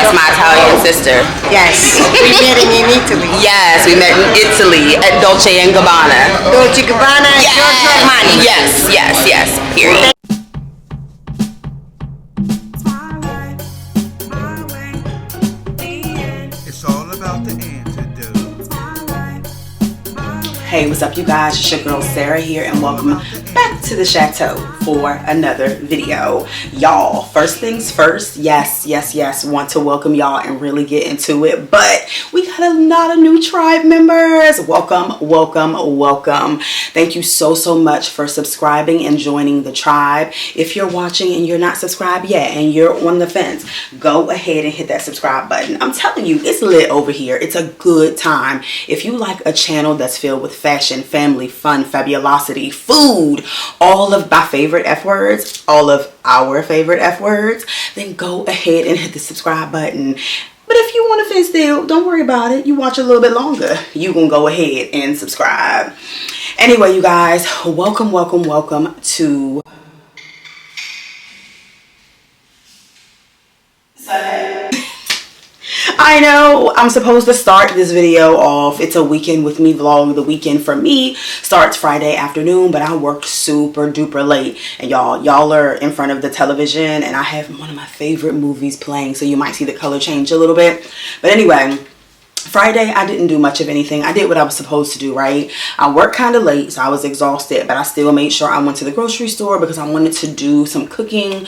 That's my Italian sister. Yes, we met in Italy. Yes, we met in Italy at Dolce and Gabbana. Dolce Gabbana, Yes. Giorgio Armani. Yes. Period. It's all about the antidote. Hey, what's up, you guys? It's your girl Sarah here, and welcome back to the Chateau for another video. Y'all, first things first, yes, want to welcome y'all and really get into it, but we got a lot of new tribe members. Welcome. Thank you so much for subscribing and joining the tribe. If you're watching and you're not subscribed yet and you're on the fence, go ahead and hit that subscribe button. I'm telling you, it's lit over here. It's a good time. If you like a channel that's filled with fashion, family, fun, fabulosity, food, all of my favorite F words, all of our favorite F words, then go ahead and hit the subscribe button. But if you want to fit still, don't worry about it. You watch a little bit longer, you can go ahead and subscribe. Anyway, you guys, welcome to Sunday. I know I'm supposed to start this video off. It's a weekend with me vlog. The weekend for me starts Friday afternoon, but I worked super duper late, and y'all are in front of the television, and I have one of my favorite movies playing, so you might see the color change a little bit. But anyway, Friday, I didn't do much of anything. I did what I was supposed to do, right? I worked kind of late, so I was exhausted, but I still made sure I went to the grocery store because I wanted to do some cooking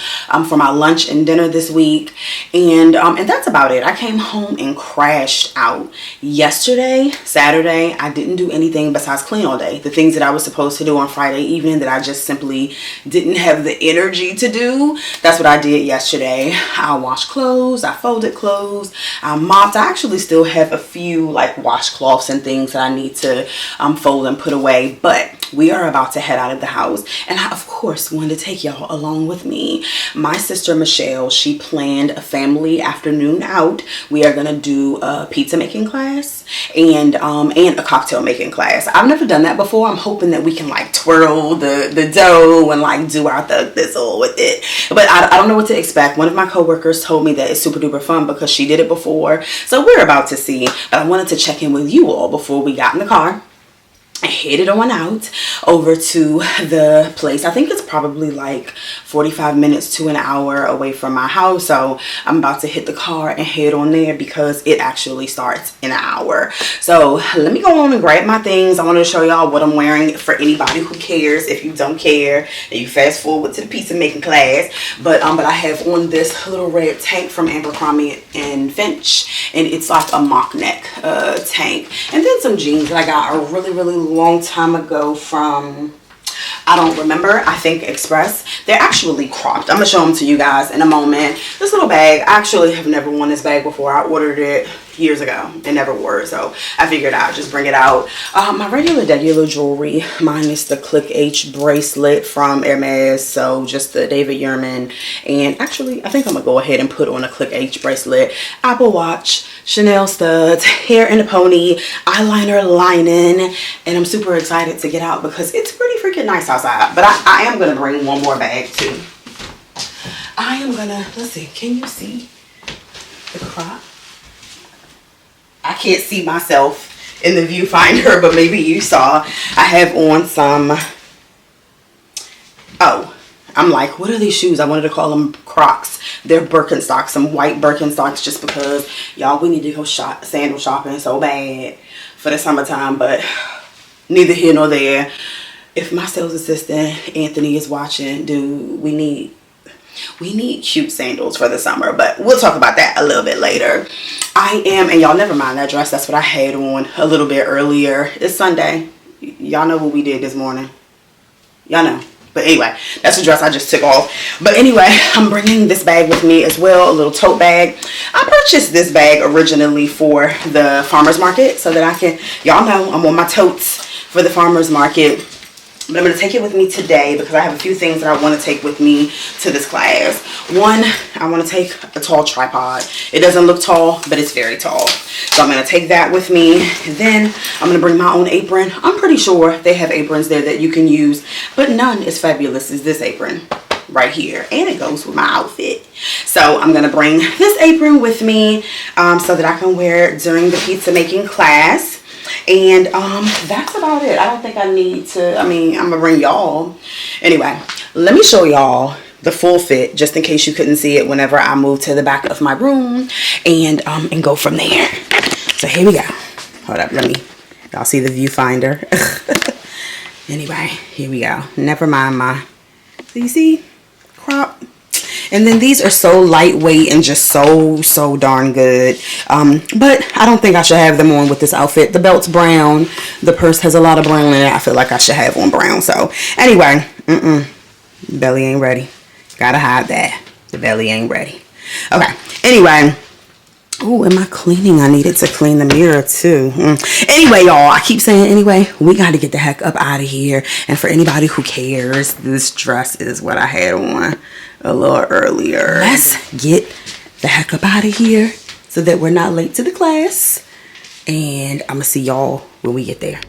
for my lunch and dinner this week. And that's about it. I came home and crashed out. Yesterday, Saturday, I didn't do anything besides clean all day. The things that I was supposed to do on Friday evening that I just simply didn't have the energy to do, that's what I did yesterday. I washed clothes, I folded clothes, I mopped. I actually still have a few like washcloths and things that I need to fold and put away, but we are about to head out of the house, and I of course wanted to take y'all along with me. My sister Michelle, she planned a family afternoon out. We are gonna do a pizza making class and a cocktail making class. I've never done that before. I'm hoping that we can like twirl the dough and like do our thug thistle with it, but I don't know what to expect. One of my coworkers told me that it's super duper fun because she did it before, so we're about to see. But I wanted to check in with you all before we got in the car. I headed on out over to the place. I think it's probably like 45 minutes to an hour away from my house. So I'm about to hit the car and head on there because it actually starts in an hour. So let me go on and grab my things. I want to show y'all what I'm wearing for anybody who cares. If you don't care, then you fast forward to the pizza making class. But I have on this little red tank from Abercrombie and Finch, and it's like a mock neck tank, and then some jeans that I got a really long time ago from, I don't remember, I think Express. They're actually cropped. I'm gonna show them to you guys in a moment. This little bag, I actually have never worn this bag before. I ordered it years ago and never wore it, so I figured I'd just bring it out. My regular jewelry, mine is the Click H bracelet from Hermes, so just the David Yurman, and actually I think I'm gonna go ahead and put on a Click H bracelet, Apple Watch, Chanel studs, hair in a pony, eyeliner lining, and I'm super excited to get out because it's pretty freaking nice outside. But I am gonna bring one more bag too. I am gonna, let's see, can you see the crop? I can't see myself in the viewfinder, but maybe you saw. I have on some, oh, I'm like, what are these shoes? I wanted to call them Crocs. They're Birkenstocks, some white Birkenstocks, just because, y'all, we need to go sandal shopping so bad for the summertime, but neither here nor there. If my sales assistant, Anthony, is watching, dude, we need cute sandals for the summer, but we'll talk about that a little bit later. I am, and y'all never mind that dress. That's what I had on a little bit earlier. It's Sunday. Y'all know what we did this morning. Y'all know. But anyway, that's the dress I just took off. But anyway, I'm bringing this bag with me as well, a little tote bag. I purchased this bag originally for the farmer's market so that I can, y'all know I'm on my totes for the farmer's market. But I'm going to take it with me today because I have a few things that I want to take with me to this class. One, I want to take a tall tripod. It doesn't look tall, but it's very tall. So I'm going to take that with me. And then I'm going to bring my own apron. I'm pretty sure they have aprons there that you can use, but none as fabulous as this apron right here, and it goes with my outfit. So So I'm gonna bring this apron with me so that I can wear it during the pizza making class. And that's about it. I don't think I need to, I'm gonna bring y'all. Anyway, let me show y'all the full fit just in case you couldn't see it whenever I moved to the back of my room, and go from there. So here we go. Hold up, y'all see the viewfinder. Anyway, here we go. Never mind so you see, crop. And then these are so lightweight and just so darn good. But I don't think I should have them on with this outfit. The belt's brown. The purse has a lot of brown in it. I feel like I should have on brown. So anyway, belly ain't ready. Gotta hide that. The belly ain't ready. Okay, anyway. Oh, am I cleaning? I needed to clean the mirror too. Anyway, y'all, I keep saying anyway, we got to get the heck up out of here. And for anybody who cares, this dress is what I had on a little earlier. Let's get the heck up out of here so that we're not late to the class. And I'm going to see y'all when we get there.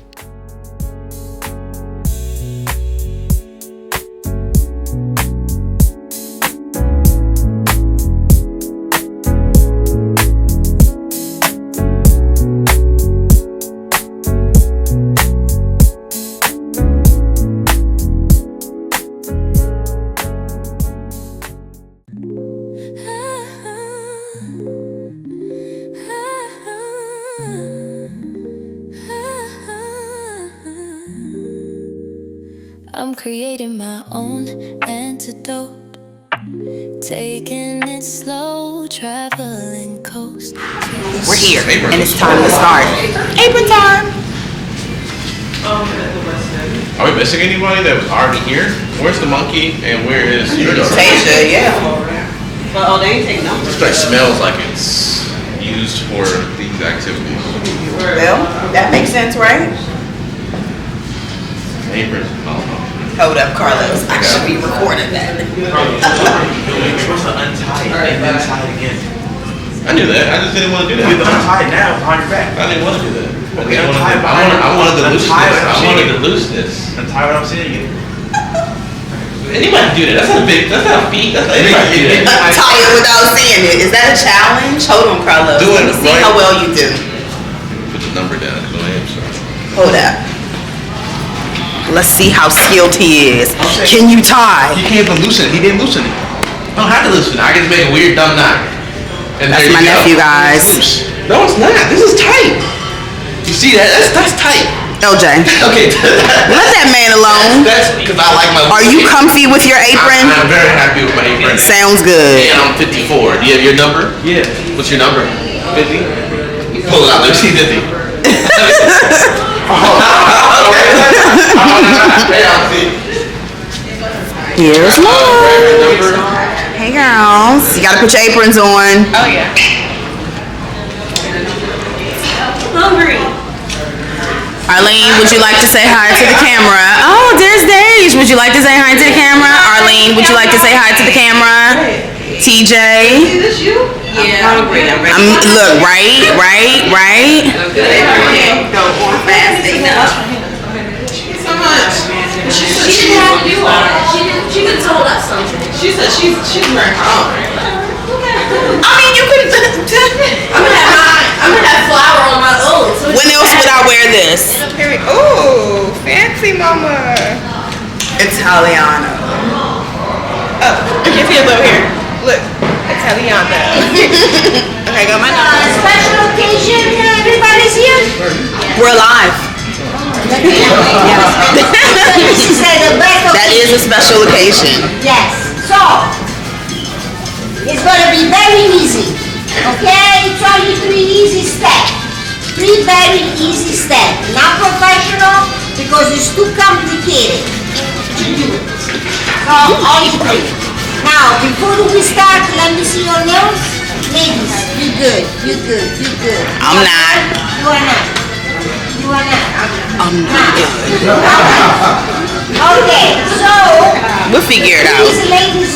I'm creating my own antidote, taking it slow, traveling coast. We're here, and it's time to start. Apron time! Are we missing anybody that was already here? Where's the monkey and where is your daughter? Tasia, yeah. Well, they ain't take numbers. This place smells like it's used for these activities. Well, that makes sense, right? Aprons. Hold up, Carlos. I should be recording that. Supposed to untie it and then tie it again. I knew that. I just didn't want to do that. You untie it now on your back. I didn't want to do that. Okay, untie it behind I wanted the looseness. I wanted the looseness. Untie what I'm saying again. Anybody do that? That's not a feat. That's not anybody do that. Tie it without seeing it. Is that a challenge? Hold on, Carlos. Do Let it me see right. how well you do. Put the number down. Go ahead. Hold up. Let's see how skilled he is. Can you tie? He can't even loosen it. He didn't loosen it. I don't have to loosen it. I can just make a weird dumb knot. And That's my nephew, guys. No, it's not. This is tight. You see that? That's tight. LJ. Okay. Let that man alone. That's because I like my. Are you comfy with your apron? I'm very happy with my apron. Sounds good. And I'm 54. Do you have your number? Yeah. What's your number? 50. Pull it out. Let me see 50. Here's more. Hey girls, you gotta put your aprons on. Oh yeah. Hungry. Arlene, would you like to say hi to the camera? Oh, there's Dage. Would you like to say hi to the camera? Arlene, would you like to say hi to the camera? TJ. Is this you? Yeah. I'm hungry. Look, right. Go on fast enough. So much. She told you all. She could told us something. She said she's very home. I mean, you could. I'm gonna have flour on my own. So When else would I wear this? Ooh, fancy mama. Italiano. Oh, I can see a little here. Look, Italiano. Okay, go my number. Special occasion, everybody's here. We're alive. She said the best That is a special occasion. Yes. So, it's gonna be very easy. Okay? It's only 3 easy steps. 3 very easy steps. Not professional because it's too complicated to do it. So, only 3. Now, before we start, let me see your nails. Ladies, you good. You good. You good. I'm not. You are not. You are not. I'm not. Okay, so We'll figure it out. please, ladies,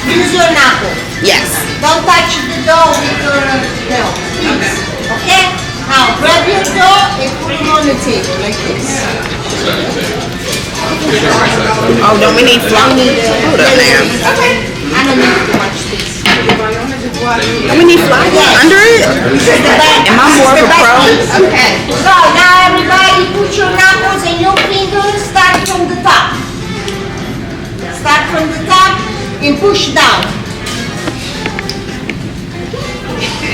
use your knuckle. Yes. Don't touch the dough with your nails, please. Okay? Now grab your dough and put it on the table like this. Oh, don't we need flour? Hold up, ma'am. Okay. I don't need to watch this. We need flour under it? Am I more of a pro? Okay. So now everybody put your knuckles and your fingers, start from the top. Start from the top and push down.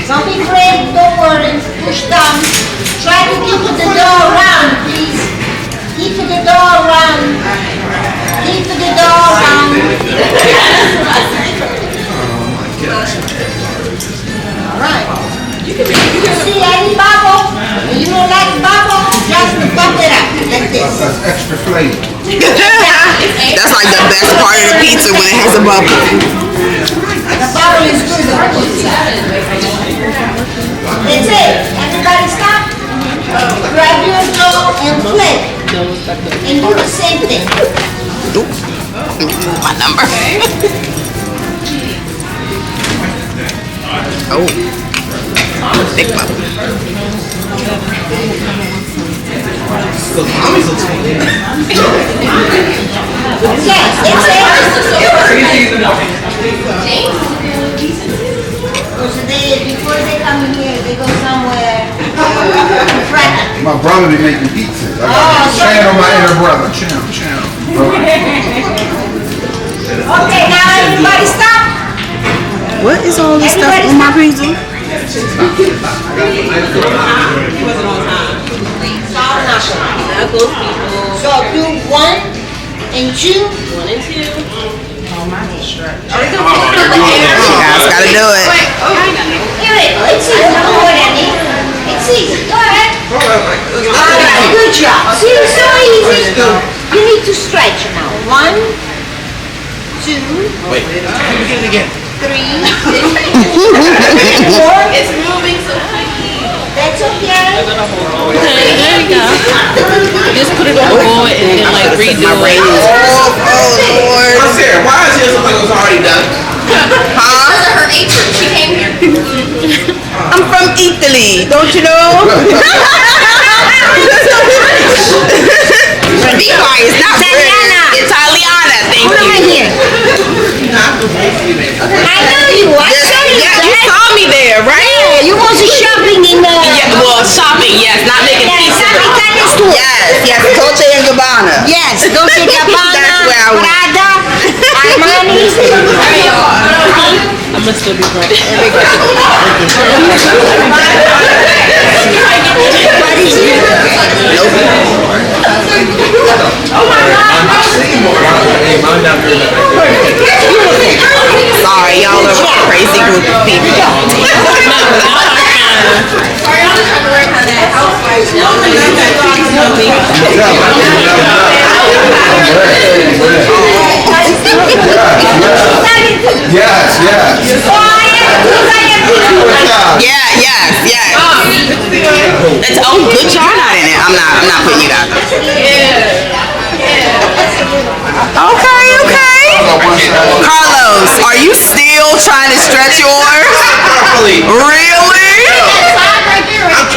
Don't be afraid, don't worry, push down. Try to keep the door round, please. Keep the door round. Keep the door round. Alright. You see any bubble? And you don't like bubble, just bump it up like this. That's extra flavor. That's like the best part of the pizza when it has a bubble. The bubble is good on the pizza. That's it. Everybody stop. Grab your dough and flip. And do the same thing. My number. Oh. Big bubble. Yes, that's it. Before they come in here, they go somewhere. My brother be making pizzas. I got channel my inner brother. Channel. Okay, now everybody stop. What is all this stuff on my pizza? So do 1 and 2. You guys gotta do it. Here it is. It's easy. Don't worry, Annie. It's easy. Go ahead. Alright, good job. See, it's so easy. You need to stretch now. 1, 2, Wait. Let me get it again. 3, 4. It's moving so quickly. That's okay. There you go. Just put it on the board and then like redo it. Lord. I'm serious. Why is yours look like it was already done? Huh? Her apron. She came here. I'm from Italy, don't you know? Be quiet, it's not British. Italiana, thank Put it right you. here. I know you. I saw you. Yeah, you saw me there, right? Yeah, you was shopping in the... Yeah, well, shopping, yes, not making pizza. Italian store. Yes, Dolce and Gabbana. Yes, Dolce & Gabbana, That's where I went. Prada, Armani. I'm gonna still be broke. Sorry, y'all are a crazy group of people. Yes. Yes. It's good y'all not in it. I'm not putting you guys. Okay. Carlos, are you still trying to stretch yours? Properly. Really?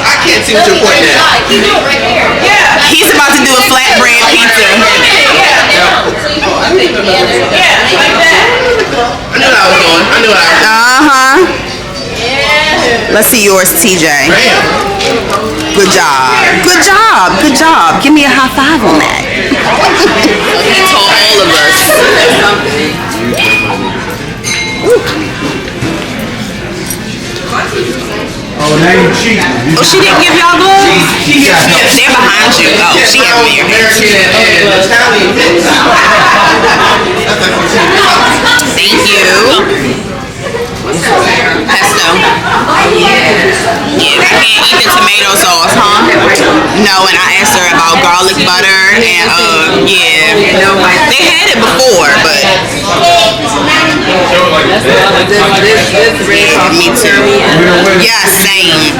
I can't see what you're pointing at. Keep it right there. He's about to do a flatbread pizza. I knew what I was doing. Uh-huh. Let's see yours, TJ. Good job. Give me a high five on that. He told all of us. Oh, now you cheating. Oh, she didn't give y'all gloves? They're behind you. Oh, she had them there. American and Italian pizza. Thank you. Pesto. Yeah, I can't eat the tomato sauce, huh? No, and I asked her about garlic butter and yeah. They had it before, but me too. Yeah, same.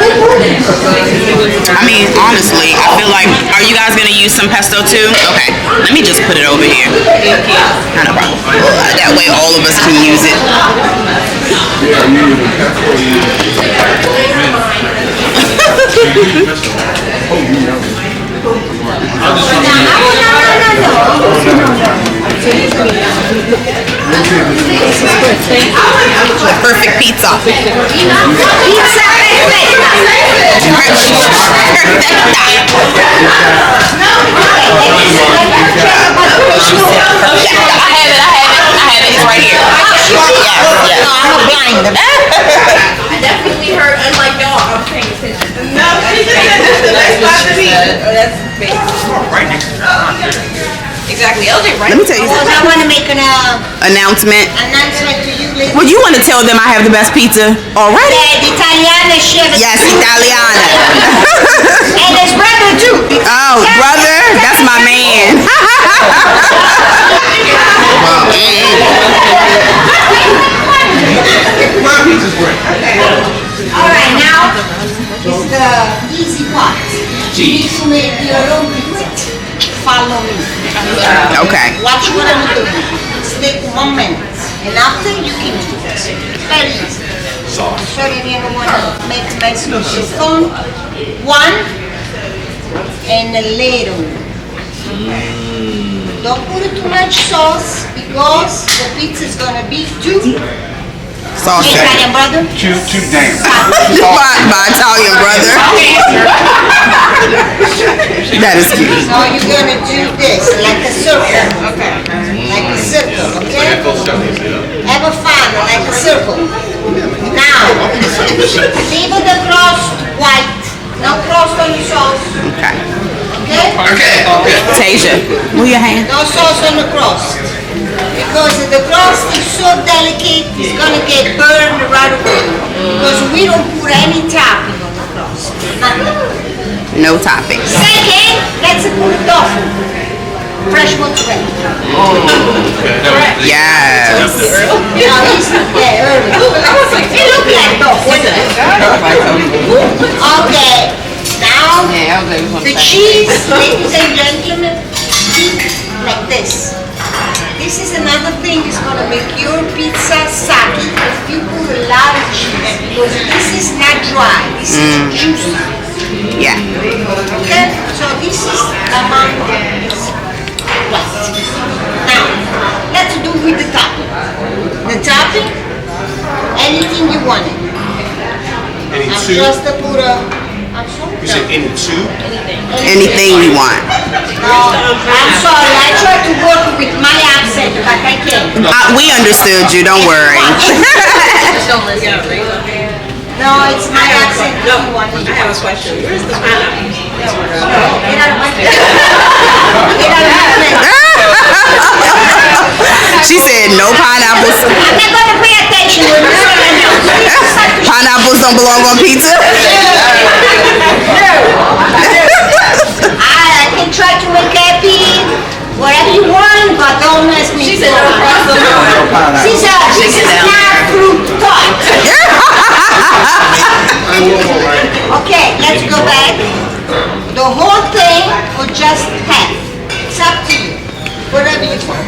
I mean, honestly, I feel like, are you guys gonna use some pesto too? Okay, let me just put it over here. Not a problem. That way all of us can use it. perfect pizza. Pizza I have it. It's right here. No, I'm a blind. I definitely heard, unlike y'all, I'm paying attention. No, she said that's the next spot to be. That's Right next to that. exactly. LJ, right? Let me tell you Because I want to make an announcement. announcement to you, ladies. Well, you want to tell them I have the best pizza already? The Italiana chef. Yes, Italiana. And his brother too. Oh, brother, that's my man. My pizza's great. All right, now is the easy part. You need to make your own pizza. Follow me. Okay. Watch what I'm doing. It's take 1 minute. And after you can do this. It's very easy. I'm sure you don't want to make a mess with your phone. 1 and a little. Don't put too much sauce because the pizza is gonna be too. Sauce. Italian brother. Too damn. My Italian brother. That is cute. So you're gonna do this like a circle. Okay. Like a circle, okay? Have a fun like a circle. Now, leave the crust white. No crust on the sauce. Okay. Okay? Tasia, move your hand. No sauce on the crust. Because the crust is so delicate, it's gonna get burned right away. Because we don't put any topping on the crust. Nothing. No toppings. Second, let's put tofu. Fresh mozzarella. Yes. No, it's early. It looks like tofu. Okay. Now, the cheese, ladies and gentlemen, keep like this. This is another thing that's gonna make your pizza soggy if you put a lot of cheese. Because this is not dry, this is juicy. Yeah. Okay? So this is amount is right. Now, let's do with the topping. The topping, anything you want it. Any I'm two? just to put a, I'm sorry? You said any two? Anything you want. No, I'm sorry, I tried to work with my accent, but I can't. We understood you. Don't worry. No, it's my accent. No, I have a question. Where's the pineapple? Get out of my face. Get out of my face. She said no pineapples. I'm not gonna pay attention when you're saying no. Pineapples don't belong on pizza. I can try to make happy whatever you want, but don't mess me. She said no pineapple. She said this is not fruit tart. Okay, let's go back. The whole thing or just half. It's up to you. Whatever you want.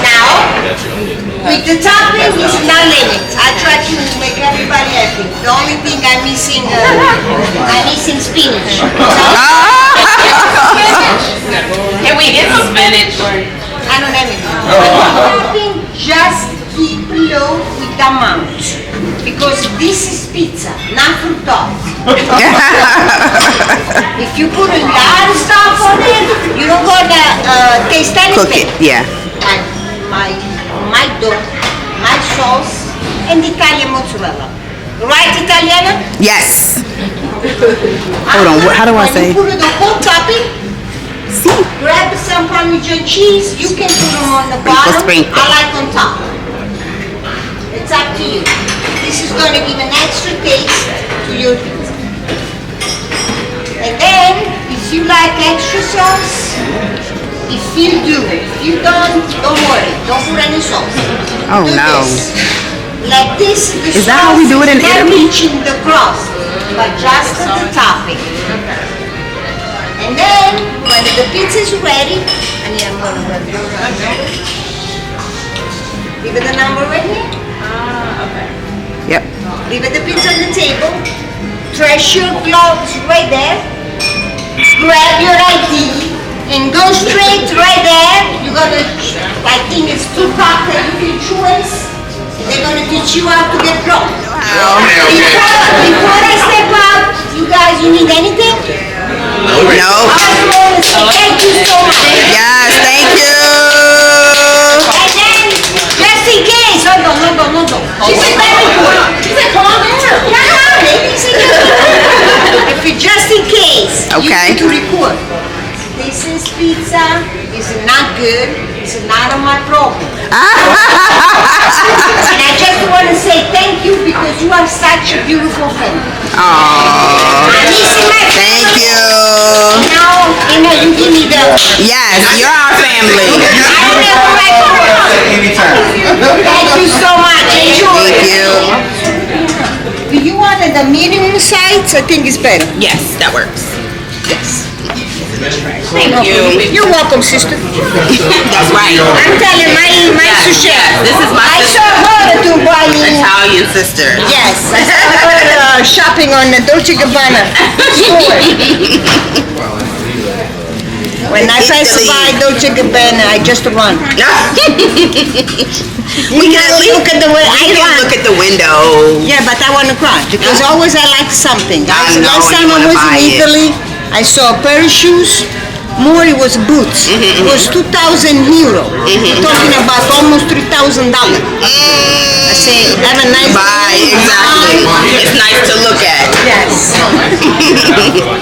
Now, with the topping is no limit. I try to make everybody happy. The only thing I'm missing spinach. Can we get some spinach? I don't have it. Topping, just keep low with the amount. Because this is pizza, not fruit tart. If you put a lot of stuff on it, you don't gonna taste anything. Cook it. Yeah. And my dough, my sauce, and Italian mozzarella. Right, Italiana? Yes. Hold on. How do I say? When you put the whole topping, grab some Parmesan cheese. You can put them on the bottom. sprinkle. I like on top. It's up to you. This is going to give an extra taste to your pizza. And then, if you like extra sauce, if you do, if you don't worry. Don't put any sauce. Oh, Do no. this. Like this, the Is that how we do it in sauce is not Italy? reaching the crust, but just at the topping. And then, when the pizza is ready, and I'm going to run it. Leave the number right here. Yep. Leave the pizza on the table. Trash your gloves right there. Grab your ID and go straight right there. You're gonna, I think it's 2 cocktails you can choose. They're gonna teach you how to get drunk. Okay. Before I step out, you guys, you need anything? No. I just want to say thank you so much. Yes, thank you. And then, just in case, hold on. She said very good. She said calm down. Yeah, ladies, if you just in case, Okay. you need to record. This is pizza. It's not good. It's not on my problem. And I just want to say thank you because you are such a beautiful family. Aww. Thank you. Now, you give me the. Yes, you're our family. Thank you so much. Enjoy. Thank you. Do you want the medium size? I think it's better. Yes, that works. Yes. Thank you. You're welcome, sister. That's right. I'm telling my sous chef. This is my I saw her to buy Italian sister. Yes, I saw her shopping on the Dolce Gabbana store. When I pass by Dolce Gabbana, I just run. We can at least look at the window. we can look at the window. Yeah, but I want to cry because always I like something. I know, Last you time I wanna was buy in it. Italy, I saw a pair of shoes. More, it was boots. It was 2,000 euro. Talking about almost $3,000. I say, have a nice Bye, exactly. It's nice to look at. Yes.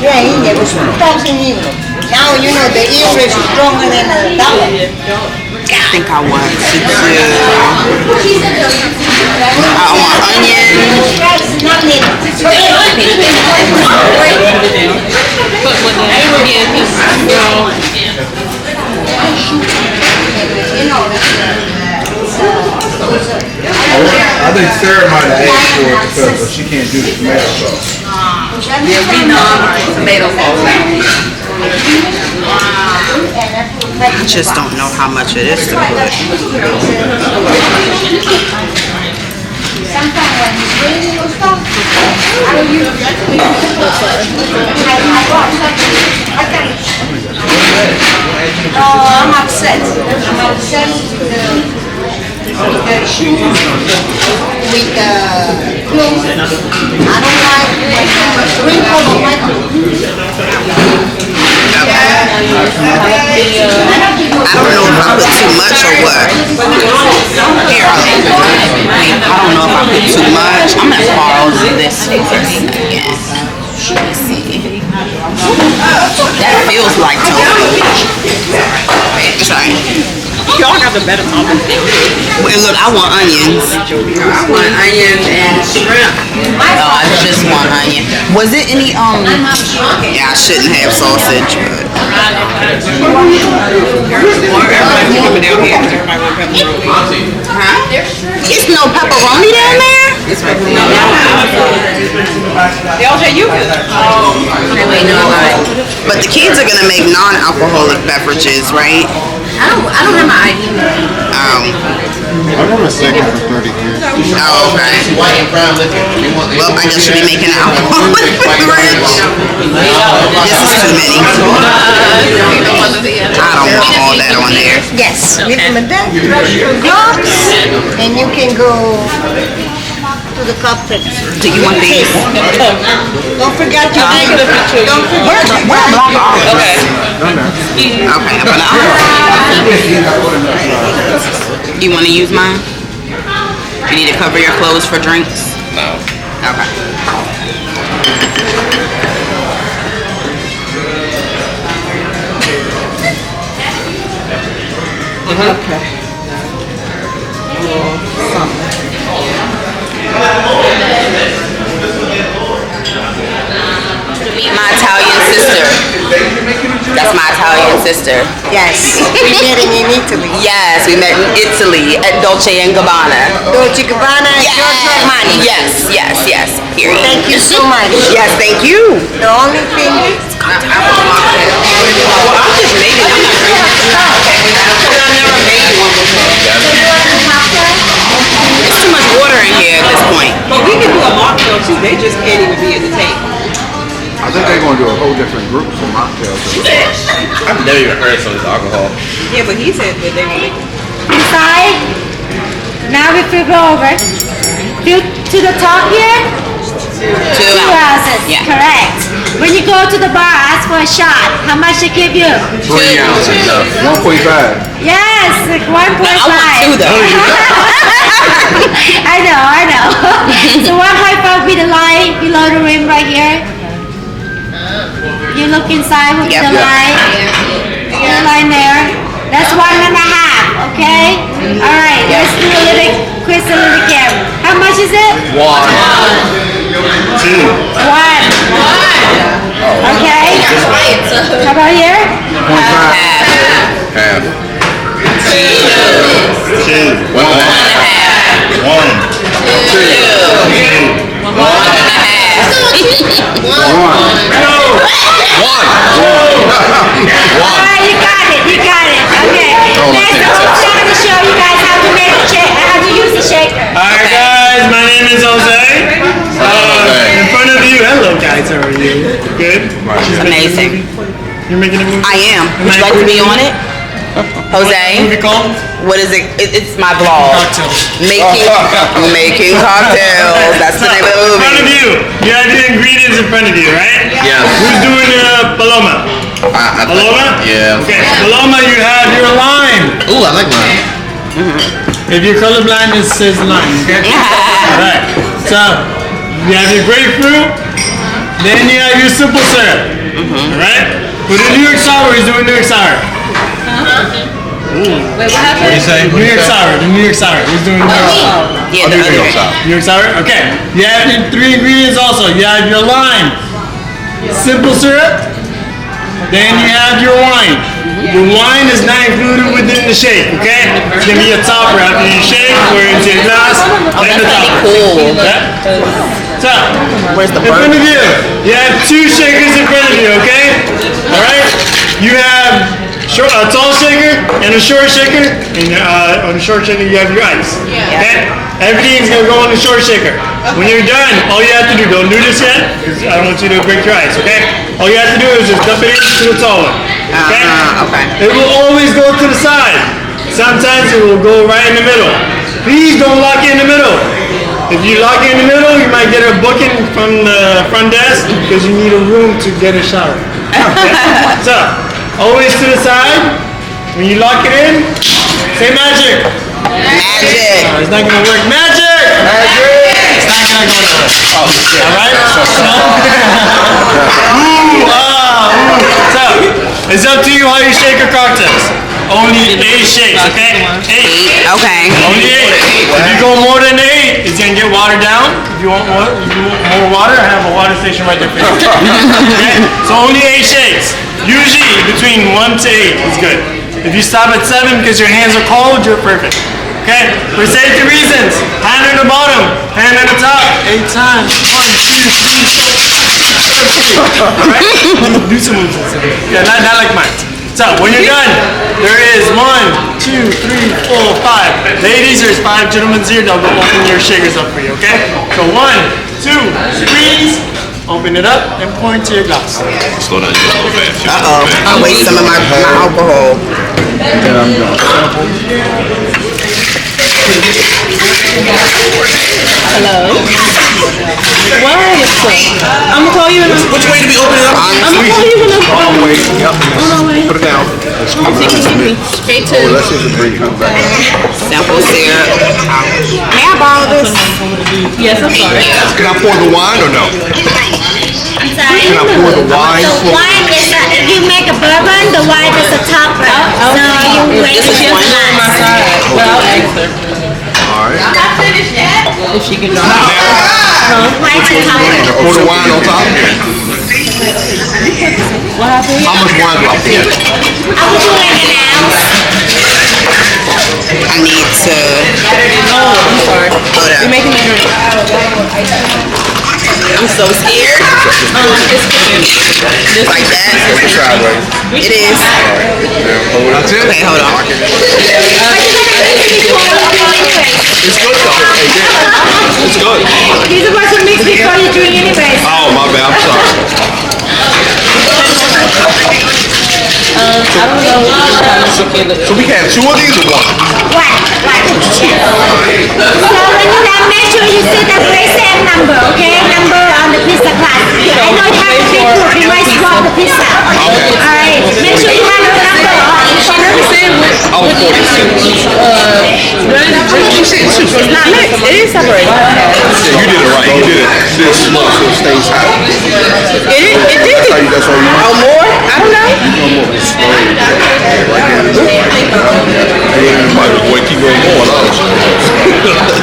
Yeah, it was 2,000 euro. Now you know the euro is stronger than the dollar. I think I want to do. I want onions. I think Sarah might have asked for it because she can't do the tomato sauce. Tomato sauce. I just don't know how much it is to put. Sometimes when it's raining or stuff, I don't use I'm upset. I'm upset with the shoes, with the clothes. I don't like wrinkles on my clothes. I don't know if I put too much or what. Here, I don't know if I put too much. I'm gonna pause this for a second. Let me see. That feels like tofu. Sorry. Y'all got the better problem. Wait, look, I want onions. I want onions and shrimp. Oh, I just want onion. Was it any yeah, I shouldn't have sausage, but it's no pepperoni down there? But the kids are gonna make non-alcoholic beverages, right? I don't have my ID. I got a second for 30 years. Oh, okay. White and brown liquor. Well, I guess you'll be making an alcoholic beverage. This is too many. I don't want all that on there. Yes, give them a dent, brush your gloves, and you can go to the cockpit. Do you want these? Don't forget to drink. Don't forget. Where are black olives? Okay, I'm gonna. You want to use mine? You need to cover your clothes for drinks? No. Okay. Meet my Italian sister. That's my Italian sister. Yes, we met in Italy. Yes, we met in Italy at Dolce & Gabbana. Dolce Gabbana and Yes. Giorgio Armani. Yes. Period. Thank you so much. Yes, thank you. The only thing, Well, I'm just making it. I'm not drinking it. I never made one before. There's too much water in here at this point. But we can do a mocktail too. They just can't even be at the table. I think they're going to do a whole different group for mocktails. I've never even heard of some of this alcohol. Yeah, but he said that they were making. inside, Now we flip it over. To the top here? 2 ounces. Yeah. Correct. When you go to the bar, ask for a shot. How much they give you? 3 ounces. 1.5. Yes, like 1.5. I want 2 though. I know. So 1.5 be the line below the rim right here. You look inside with the line. The line there. That's 1.5. Okay. All right. Let's do a little quiz, a little game. How much is it? 1. 2. 1. Okay. How about here? 1.5. Half. 2. 1.5. 1. Alright, you got it. Okay. Next, I'm going to show you guys how to make a shake, how to use the shaker. Alright guys, my name is Jose. In front of you, hello guys, how are you? Good? Amazing. You're making a movie? I am. Would you like to be on it? Jose? Movie called? What is it? It's my vlog. Cocktails. Making cocktails. That's the name of the In front of movie. you have the ingredients in front of you, right? Yes. Who's doing Paloma? Paloma? Yeah. Okay, Paloma, you have your lime. Ooh, I like mine. If you're colorblind, it says lime, okay? Alright, so you have your grapefruit, then you have your simple syrup. Alright? For the New York sour, he's doing New York sour. Wait, what What do happened? you say? New York sour, the New York sour. He's doing New York sour. Yeah, the other one. New York sour? Okay. You have your 3 ingredients also. You have your lime, simple syrup, then you have your wine. Your wine is not included within the shake, okay? It's gonna be a topper after you shake, pour it into your glass, then the topper. Cool. Okay? So, Where's the in front bird? of you have 2 shakers in front of you, okay? Alright? You have a tall shaker and a short shaker, and on the short shaker you have your ice. Okay? Everything's gonna go on the short shaker. When you're done, all you have to do, don't do this yet, because I don't want you to break your ice, okay? All you have to do is just dump it into the tall one. Okay? Okay. It will always go to the side. Sometimes it will go right in the middle. Please don't lock it in the middle. If you lock it in the middle, you might get a booking from the front desk because you need a room to get a shower. So, always to the side. When you lock it in, say magic. Magic. It's not gonna work. Magic! It's not gonna go nowhere. Alright? So, it's up to you how you shake your cocktails. Only 8 shakes, okay? 8. Okay. Only 8. If you go more than 8, it's gonna get watered down. If you want more water, I have a water station right there for you. Okay? So only 8 shakes. Usually between 1 to 8 is good. If you stop at 7 because your hands are cold, you're perfect. Okay? For safety reasons, hand on the bottom, hand on the top. 8 times. 1, 2, 3, 4. Alright? Do some moves. Yeah, not like mine. So when you're done, there is 1, 2, 3, 4, 5. Ladies, there's 5 gentlemen here. They'll go open your shakers up for you, okay? So 1, 2, squeeze, open it up, and pour into your glass. Slow down, you're a little fast. Uh-oh. I waste some of my alcohol. Hello? What? I'm gonna call you in a... Which way do we open it up? I'm gonna call you in a... Wrong way. Yep. Put it down. Straight to... Oh, let's see if the break comes back. Simple syrup. May I borrow this? Yes, I'm sorry. Can I pour the wine or no? I'm sorry. Can I pour the wine? The wine is, if you make a bourbon, the wine is a topper. So you wait This is till one on my glass. side. But I'll ask her All right. if she can drop it. Wine's a topper. Pour the wine on top. What happened? How much wine do I pour? I would do like an ounce. I need to... Oh, I'm sorry. Hold You're up. making me drink. I'm so scared. Like that. Sideways. It is. That's it. Okay, hold on. It's good though. Hey, yeah. It's good. You're supposed to mix before you drink anyways. Oh, my bad. I'm sorry. So we have 2 of these or 1? What? So when you have, make sure you see the present number, okay? Number on the pizza class. I know you have a big group, you might swap the pizza. Okay. Alright, make sure you have the number on each sandwich. I was 46. It's not mixed. It is separated. Yeah, you did it right. You did it this slow so it stays hot. It did. That's how you Oh, more? I don't know. Boy, keep going more.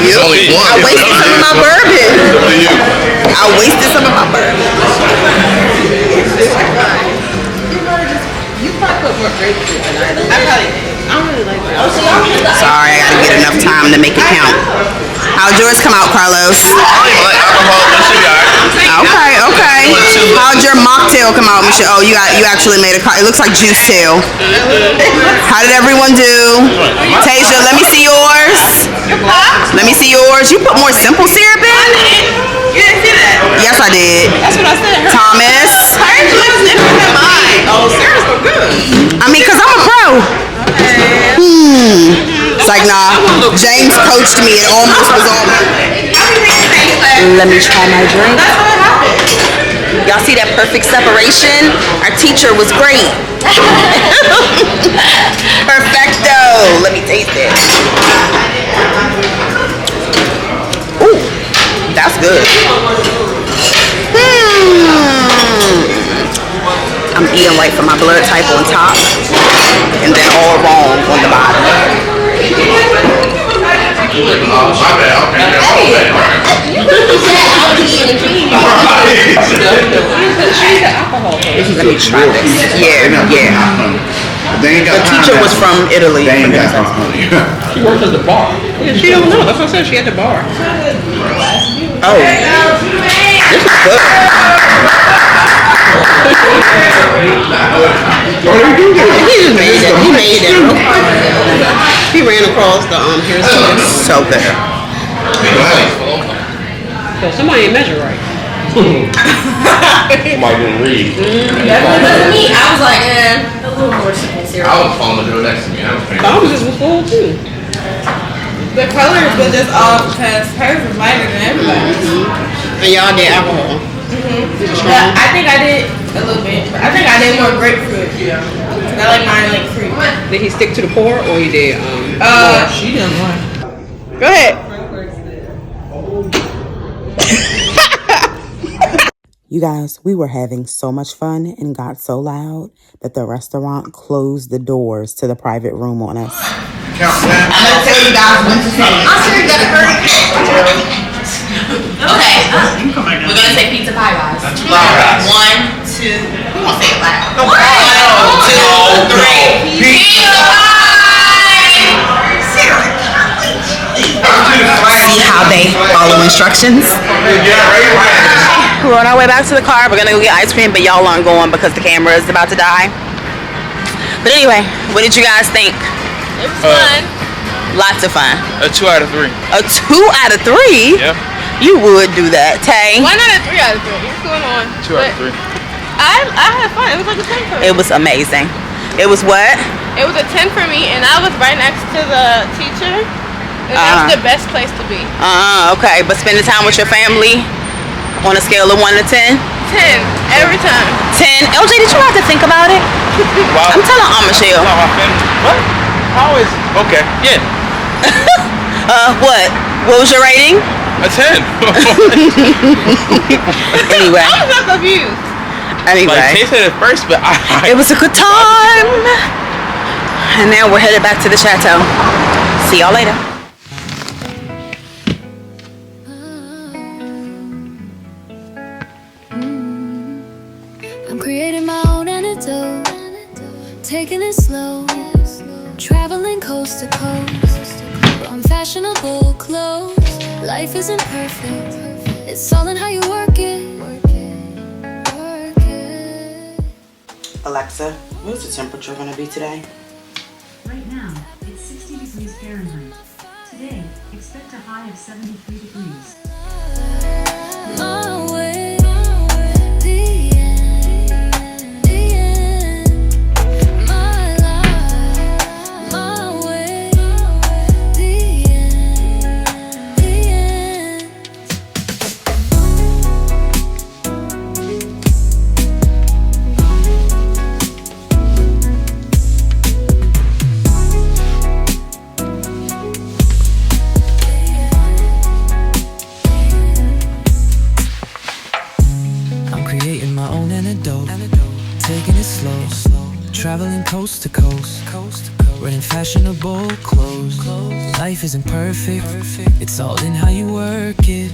It's only 1. I wasted some of my bourbon. I wasted some of my bourbon. You probably put more grapefruit than I did. I don't really like that. Sorry, I gotta get enough time to make it count. How'd yours come out, Carlos? I don't even like alcohol, but she got it. Okay. How'd your mocktail come out, Michelle? Oh, you actually made it looks like juice tail. How did everyone do? Tasia, let me see yours. Let me see yours. You put more simple syrup in? You didn't see that? Yes, I did. That's what I said. Thomas? Hers looks different than mine. Oh, Sarah's look good. I mean, cause I'm a pro. It's like, nah, James coached me. It almost was all. Let me try my drink. Y'all see that perfect separation? Our teacher was great. Perfecto. Let me taste it. Ooh, that's good. I'm eating right for my blood type on top, and then all wrong on the bottom. My bad. Let me try this. Yeah. They ain't got The teacher was from Italy. They ain't got She worked at the bar. Yeah, she don't know. That's what I said. She at the bar. Oh, this is good. He made it. He ran across the here's So good. So somebody ain't measure right. Somebody didn't read. Definitely wasn't me. I was like, a little more simple syrup. I was following the girl next to me. I was paying. Thomas was full too. The colors was just off because hers was lighter than everybody's. And y'all did alcohol. But I think I did a little bit. I think I did more grapefruit. Yeah. I like mine like fruit. Did he stick to the pour or he did She did one. Go ahead. You guys, we were having so much fun and got so loud that the restaurant closed the doors to the private room on us. I'm gonna tell you guys when to say. I'm sure you gotta hurry. Okay, we're gonna say pizza pie, guys. 1, 2. Who wants to say it loud? 1, 2, 3. Pizza pie. See how they follow instructions? We're on our way back to the car. We're gonna go get ice cream, but y'all aren't going because the camera is about to die. But anyway, what did you guys think? It was fun. Lots of fun. A 2 out of 3. A 2 out of 3? Yeah. You would do that, Tay. 1 out of 3 out of 3. What's going on? 2 out of 3. I had fun. It was like a 10 for me. It was amazing. It was what? It was a 10 for me, and I was right next to the teacher. And that's the best place to be. Okay. But spending time with your family on a scale of 1 to 10? 10 every time. 10. LJ, did you have to think about it? Wow. I'm telling Aunt Michelle. What? How is? Okay. Yeah. What? What was your rating? A 10. Anyway. I was not confused. Anyway. Like, tasted it first, but It was a good time. And now we're headed back to the Chateau. See y'all later. I'm creating my own antidote, taking it slow, traveling coast to coast, on fashionable clothes. Life isn't perfect, it's all in how you work it. Alexa, what is the temperature going to be today? Right now, it's 60 degrees Fahrenheit. Today, expect a high of 73 degrees. My way. My traveling coast to coast, wearing fashionable clothes. Life isn't perfect, it's all in how you work it.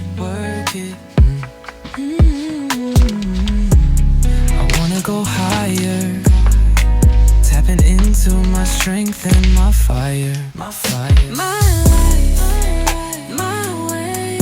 I wanna go higher, tapping into my strength and my fire. My life, my way, my life, my way,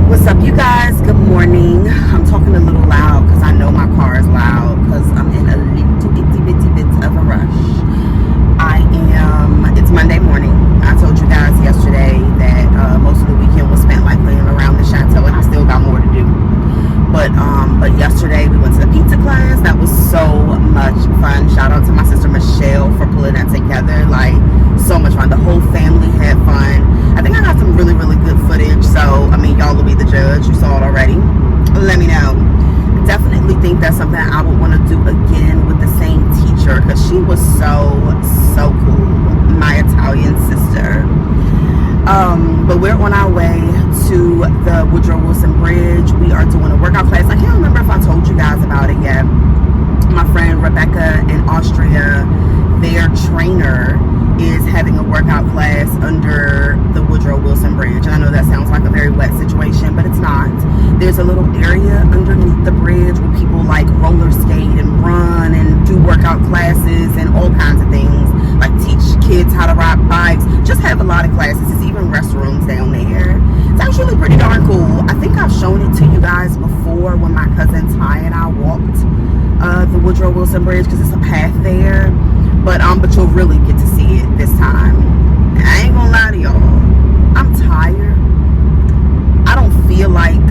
What's up, you guys? Good morning. I'm talking a little loud because I know my car is loud because I'm in a little bitty bit of a rush. It's Monday morning. I told you guys yesterday that most of the weekend was spent likely around the Chateau, and I still got more to do. But yesterday we went to the pizza class. That was so much fun. Shout out to my sister Michelle for pulling that together. Like, so much fun. The whole family had fun. I think I got some really, really good footage. So, I mean, y'all will be the judge. You saw it already. Let me know. Definitely think that's something I would want to do again with the same teacher because she was so cool. My Italian sister. But we're on our way to the Woodrow Wilson Bridge. We are doing a workout class. I can't remember if I told you guys about it yet. My friend Rebecca in Austria, their trainer is having a workout class under the Woodrow Wilson Bridge. And I know that sounds like a very wet situation, but it's not. There's a little area underneath the bridge where people like roller skate and run and do workout classes and all kinds of things. Like teach kids how to ride bikes. Just have a lot of classes. It's even restrooms down there. It's actually pretty darn cool. I think I've shown it to you guys before when my cousin Ty and I walked the Woodrow Wilson Bridge because it's a path there. But you'll really get to see it this time. I ain't gonna lie to y'all. I'm tired. I don't feel like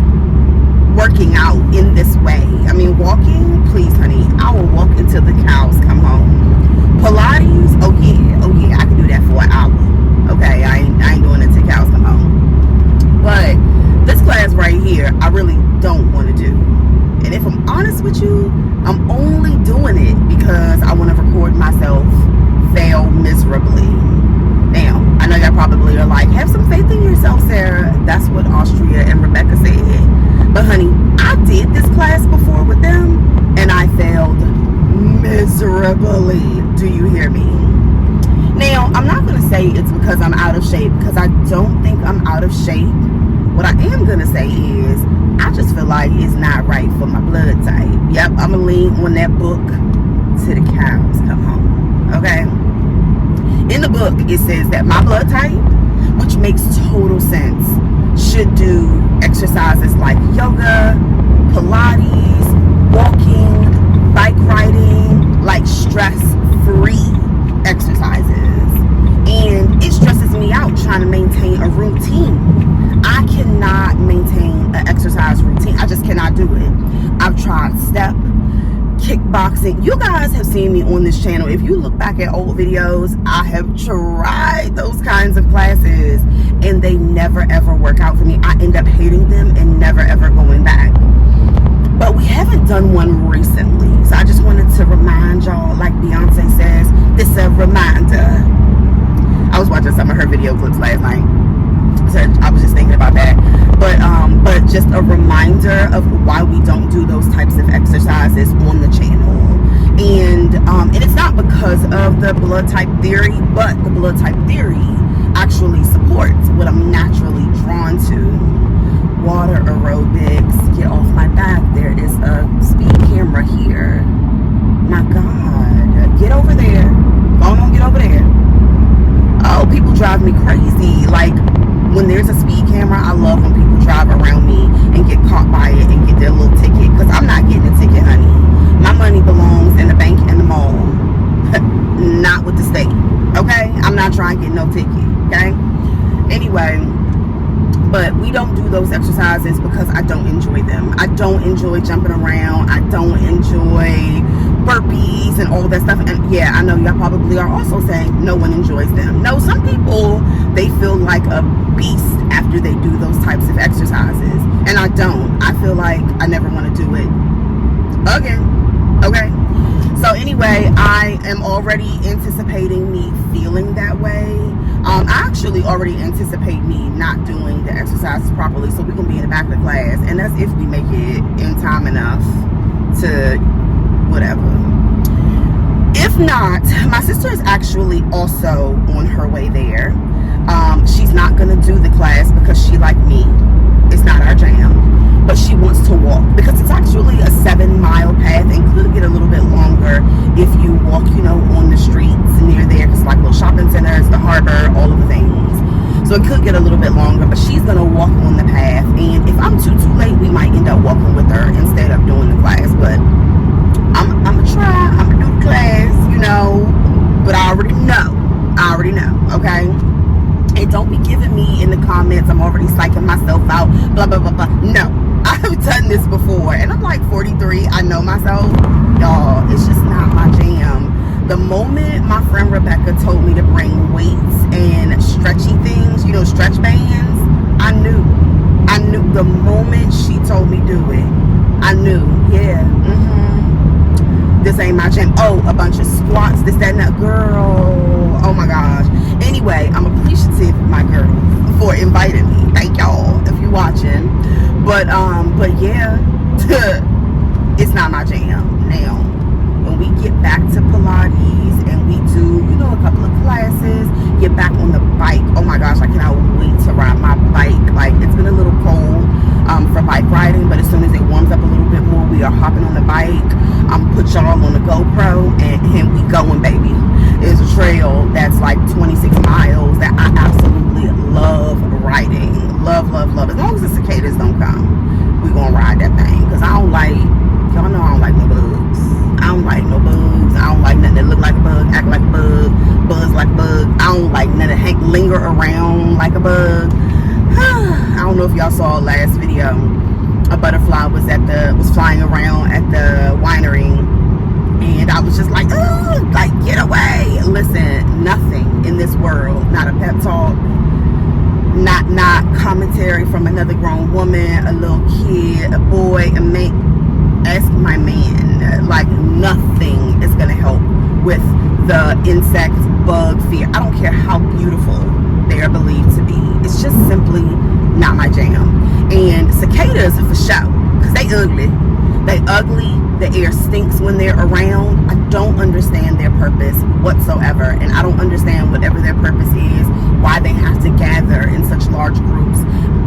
working out in this way. I mean, walking, please, honey. I will walk until the cows come home. Pilates, oh yeah, I can do that for an hour. Okay, I ain't doing it till cows come home. But this class right here, I really don't want to do. And if I'm honest with you, I'm only doing it because I want to record myself fail miserably. Now, I know y'all probably are like, have some faith in yourself, Sarah. That's what Austria and Rebecca said. But honey, I did this class before with them and I failed miserably. Do you hear me? Now, I'm not going to say it's because I'm out of shape because I don't think I'm out of shape. What I am going to say is I just feel like it's not right for my blood type. Yep, I'm going to lean on that book till the cows come home. Okay? In the book, it says that my blood type, which makes total sense, should do exercises like yoga, Pilates, walking, bike riding, like stress-free exercises. And it stresses me out trying to maintain a routine. I cannot maintain an exercise routine. I just cannot do it. I've tried step, kickboxing. You guys have seen me on this channel. If you look back at old videos, I have tried those kinds of classes and they never ever work out for me. I end up hating them and never ever going back. But we haven't done one recently. So I just wanted to remind y'all, like Beyonce says, this is a reminder. I was watching some of her video clips last night. So I was just thinking about that. But just a reminder of why we don't do those types of exercises on the channel. And it's not because of the blood type theory, but the blood type theory actually supports what I'm naturally drawn to. Water aerobics. Get off my back. There is a speed camera here. My God. Get over there. Go on, get over there. Oh, people drive me crazy. Like, when there's a speed camera, I love when people drive around me and get caught by it and get their little ticket. Because I'm not getting a ticket, honey. My money belongs in the bank and the mall. Not with the state. Okay? I'm not trying to get no ticket. Okay? Anyway, But we don't do those exercises because I don't enjoy them. I don't enjoy jumping around. I don't enjoy burpees and all that stuff. And yeah, I know y'all probably are also saying no one enjoys them. No, some people, they feel like a beast after they do those types of exercises. And I don't. I feel like I never want to do it again. Okay? So anyway, I am already anticipating me feeling that way. I actually already anticipate me not doing the exercises properly, so we're going to be in the back of the class, and that's if we make it in time enough to whatever. If not, my sister is actually also on her way there. She's not going to do the class because she, like me, it's not our jam, but she wants to walk because it's actually a 7-mile path and could get a little bit longer if you walk, you know, on the streets near there, because like little shopping centers, the harbor, all of the things. So it could get a little bit longer, but she's gonna walk on the path, and if I'm too late, we might end up walking with her instead of doing the class. But I'm gonna try. I'm gonna do the class, you know. But I already know. Okay. And don't be giving me in the comments, I'm already psyching myself out, blah, blah, blah, blah. No, I've done this before. And I'm like 43. I know myself. Y'all, it's just not my jam. The moment my friend Rebecca told me to bring weights and stretchy things, you know, stretch bands, I knew. The moment she told me do it, I knew. Yeah, this ain't my jam. Oh, a bunch of squats, this, that, and that. Girl, oh my gosh. Anyway, I'm appreciative of my girl for inviting me. Thank y'all if you're watching. But yeah, it's not my jam. Now, when we get back to Pilates and we do, you know, a couple of classes, get back on the bike. Oh my gosh, I cannot wait to ride my bike. Like, it's been a little cold for bike riding, but as soon as it warms up a little bit more, we are hopping on the bike. I'm put y'all on the GoPro and we going, baby. It's a trail that's like 26 miles that I absolutely love riding. Love. As long as the cicadas don't come, we gonna ride that thing. Because I don't like, y'all know I don't like no bugs. I don't like no bugs. I don't like nothing that look like a bug, act like a bug, buzz like a bug. I don't like nothing that linger around like a bug. I don't know if y'all saw last video. A butterfly was flying around at the winery, and I was just like, oh, like, get away. Listen, nothing in this world, not a pep talk, not commentary from another grown woman, a little kid, a boy, a man. Ask my man. Like, nothing is gonna help with the insect bug fear. I don't care how beautiful they are believed to be. It's just simply not my jam. And cicadas for show, because they ugly. They ugly. The air stinks when they're around. I don't understand their purpose whatsoever, and I don't understand whatever their purpose is, why they have to gather in such large groups,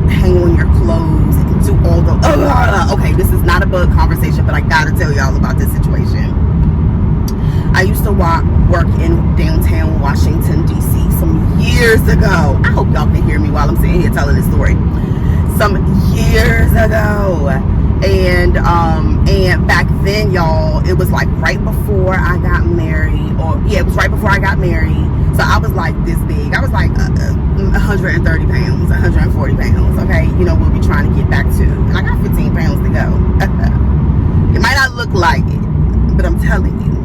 hang on your clothes, and do all the okay, this is not a bug conversation, but I gotta tell y'all about this situation. I used to work in downtown Washington, D.C. some years ago. I hope y'all can hear me while I'm sitting here telling this story. Some years ago. And back then, y'all, it was like right before I got married. It was right before I got married. So I was like this big. I was like 130 pounds, 140 pounds. Okay, you know, we'll be trying to get back to. And I got 15 pounds to go. It might not look like it, but I'm telling you,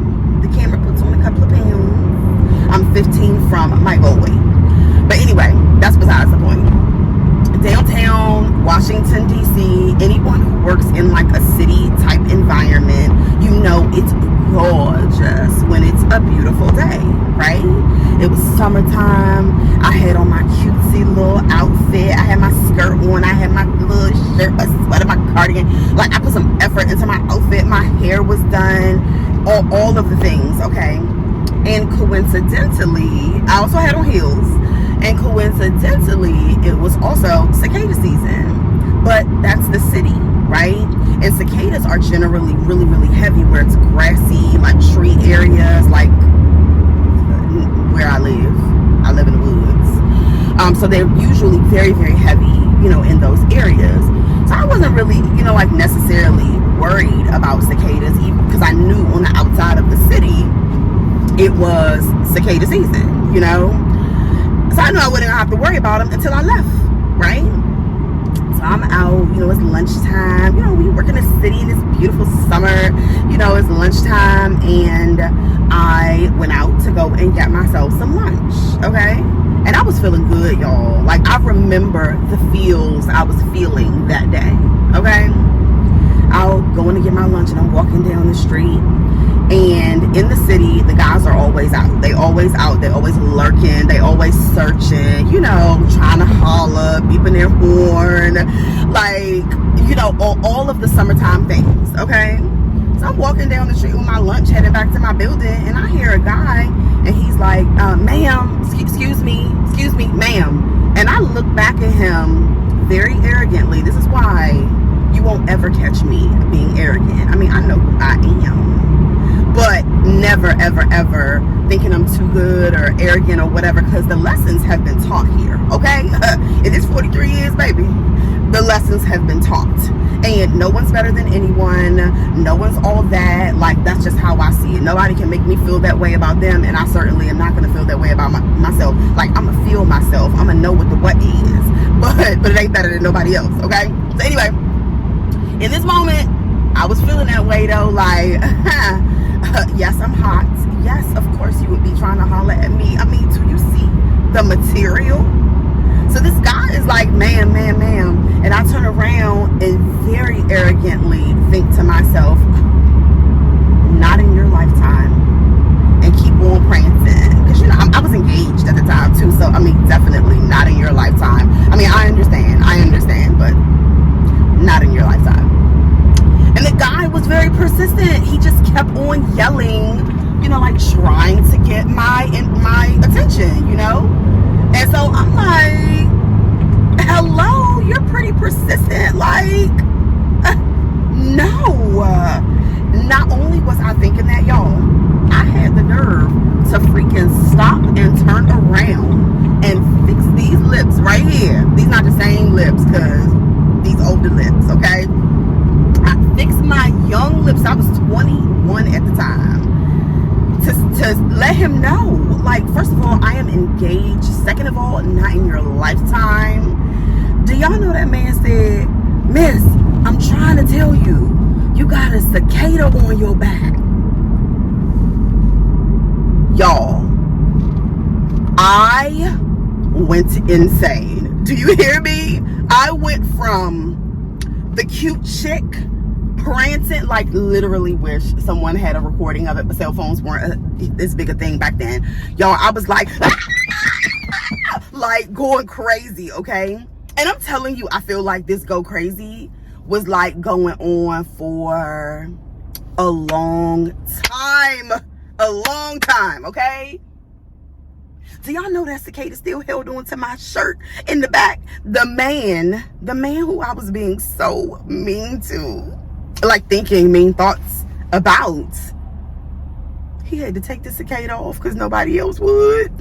the camera puts on a couple of pounds. I'm 15 from my goal weight. But anyway, that's besides the point. Downtown Washington, D.C., anyone who works in like a city type environment, you know it's gorgeous when it's a beautiful day, right? It was summertime. I had on my cutesy little outfit. I had my skirt on. I had my little shirt, a sweater, my cardigan. Like, I put some effort into my outfit. My hair was done. All of the things, okay? And coincidentally, I also had on heels. And coincidentally, it was also cicada season. But that's the city, right? And cicadas are generally really, really heavy where it's grassy, like tree areas, like where I live. I live in the woods. So they're usually very, very heavy, you know, in those areas. So I wasn't really, you know, like necessarily worried about cicadas, even because I knew on the outside of the city, it was cicada season, you know? So I knew I wouldn't have to worry about them until I left, right? I'm out, you know, it's lunchtime. You know, we work in the city in this beautiful summer. You know, it's lunchtime, and I went out to go and get myself some lunch, okay? And I was feeling good, y'all. Like, I remember the feels I was feeling that day, okay? I'll go in to get my lunch, and I'm walking down the street. And in the city, the guys are always out. They always out. They always lurking. They always searching, you know, trying to holler, beeping their horn. Like, you know, all of the summertime things, okay? So I'm walking down the street with my lunch, heading back to my building, and I hear a guy, and he's like, ma'am, excuse me, ma'am. And I look back at him very arrogantly. This is why you won't ever catch me being arrogant. I mean, I know who I am, but never, ever, ever thinking I'm too good or arrogant or whatever, because the lessons have been taught here, okay? In this 43 years, baby, the lessons have been taught. And no one's better than anyone. No one's all that. Like, that's just how I see it. Nobody can make me feel that way about them, and I certainly am not going to feel that way about myself. Like, I'm going to feel myself. I'm going to know what the what is. But it ain't better than nobody else, okay? So anyway, in this moment, I was feeling that way, though. Like, yes, I'm hot. Yes, of course you would be trying to holler at me. I mean, do you see the material? So this guy is like, ma'am. And I turn around and very arrogantly think to myself, not in your lifetime. And keep on prancing. Because, you know, I was engaged at the time, too. So, I mean, definitely not in your lifetime. I mean, I understand, but not in your lifetime. And the guy was very persistent. He just kept on yelling, you know, like trying to get my attention, you know? And so I'm like, hello, you're pretty persistent. Like, no. Not only was I thinking that, y'all, I had the nerve to freaking stop and turn around and fix these lips right here. These not the same lips, because these older lips, okay? I fixed my young lips. I was 21 at the time. To let him know, like, first of all, I am engaged. Second of all, not in your lifetime. Do y'all know that man said, Miss, I'm trying to tell you, you got a cicada on your back. Y'all, I went insane. Do you hear me? I went from the cute chick prancing, like, literally wish someone had a recording of it, but cell phones weren't this big a thing back then. Y'all, I was like, like going crazy, okay? And I'm telling you, I feel like this go crazy was like going on for a long time, okay? Do y'all know that cicada still held on to my shirt in the back? The man who I was being so mean to, like thinking mean thoughts about, he had to take the cicada off because nobody else would.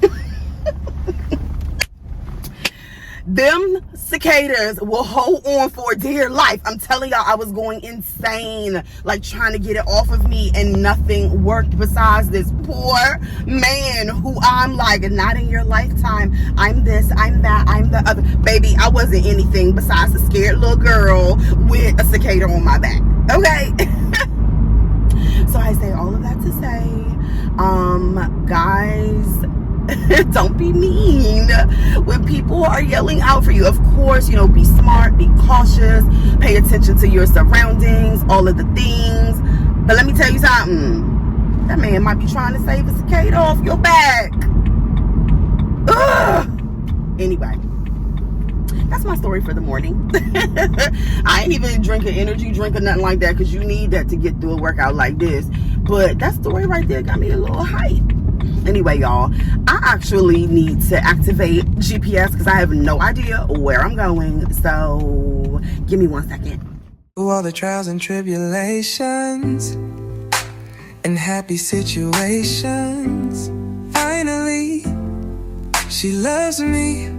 Them cicadas will hold on for dear life. I'm telling y'all, I was going insane, like trying to get it off of me, and nothing worked besides this poor man who I'm like, not in your lifetime. I'm this, I'm that, I'm the other. Baby, I wasn't anything besides a scared little girl with a cicada on my back, okay? So I say all of that to say, guys, don't be mean when people are yelling out for you. Of course, you know, be smart, be cautious, pay attention to your surroundings, all of the things. But let me tell you something. That man might be trying to save a cicada off your back. Ugh. Anyway, that's my story for the morning. I ain't even drink an energy drink or nothing like that, because you need that to get through a workout like this. But that story right there got me a little hype. Anyway, y'all, I actually need to activate GPS because I have no idea where I'm going. So give me 1 second. Through all the trials and tribulations and happy situations, finally she loves me.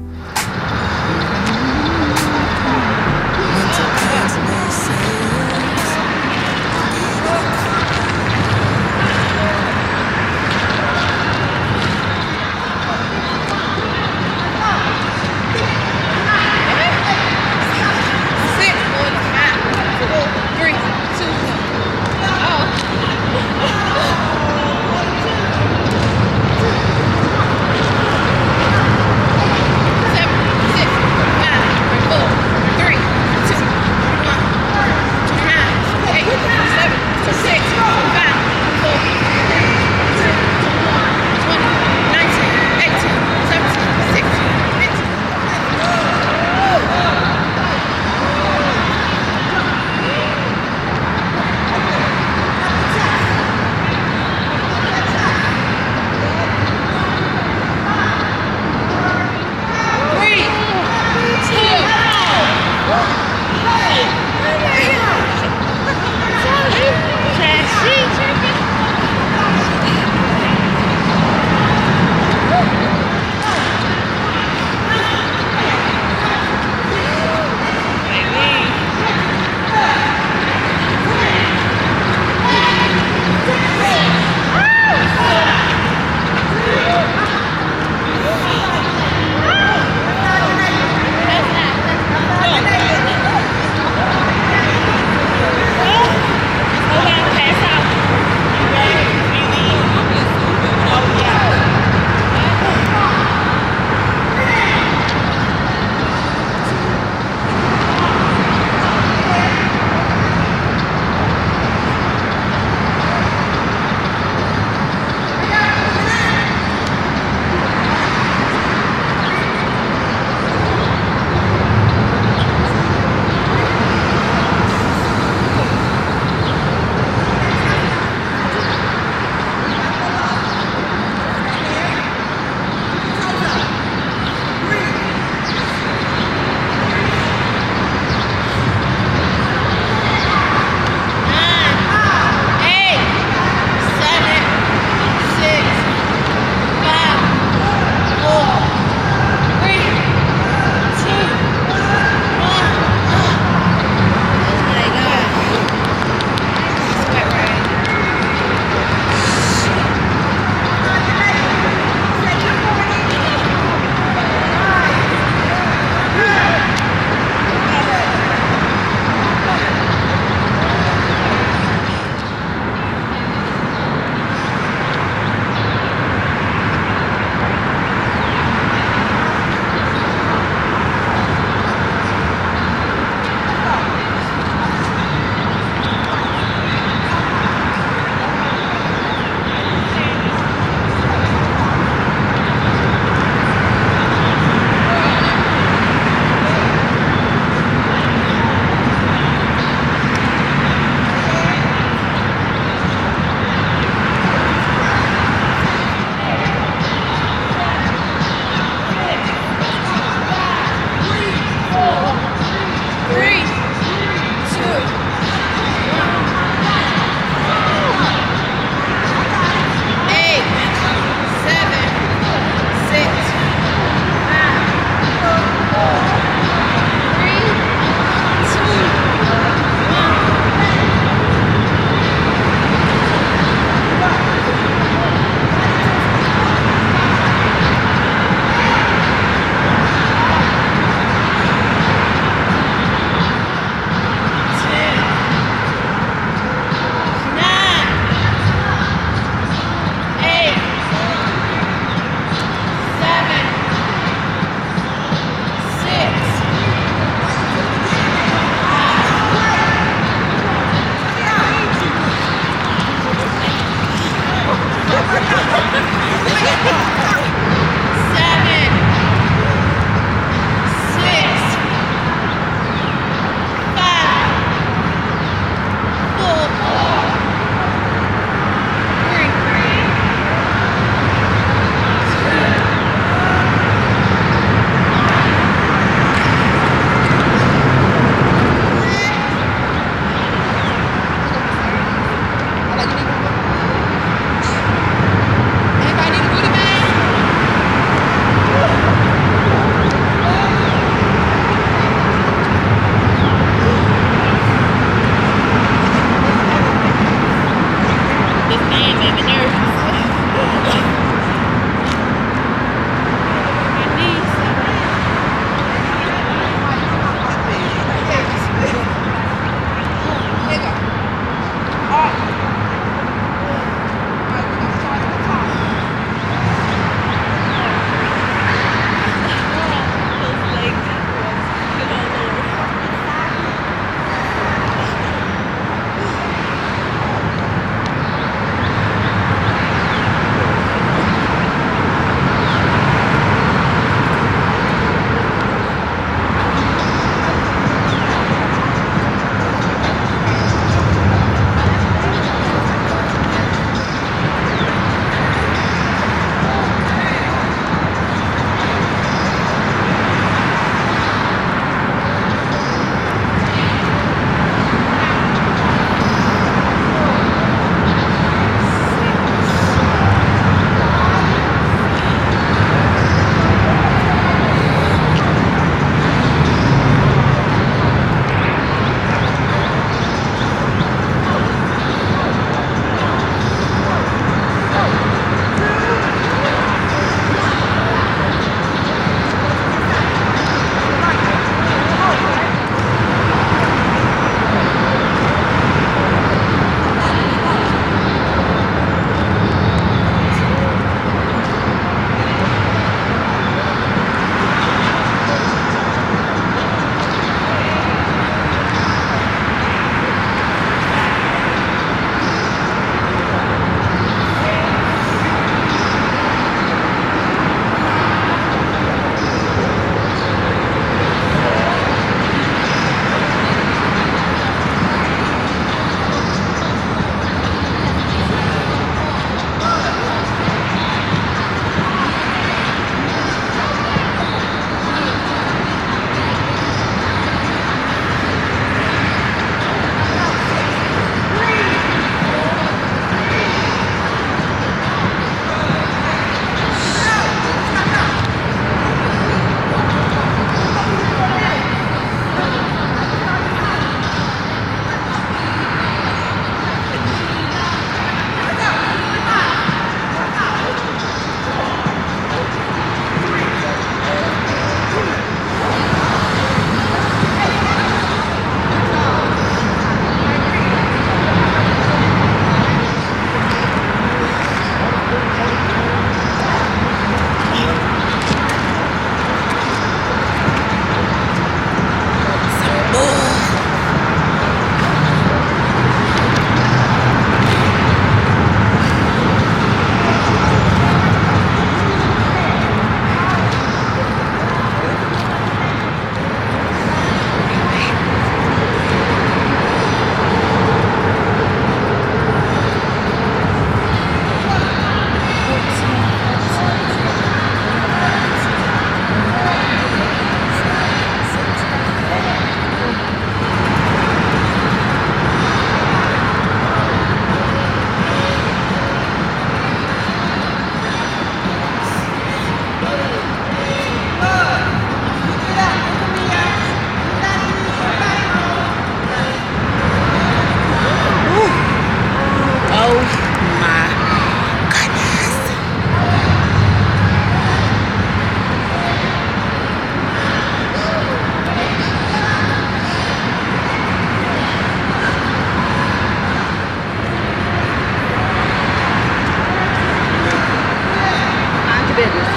business.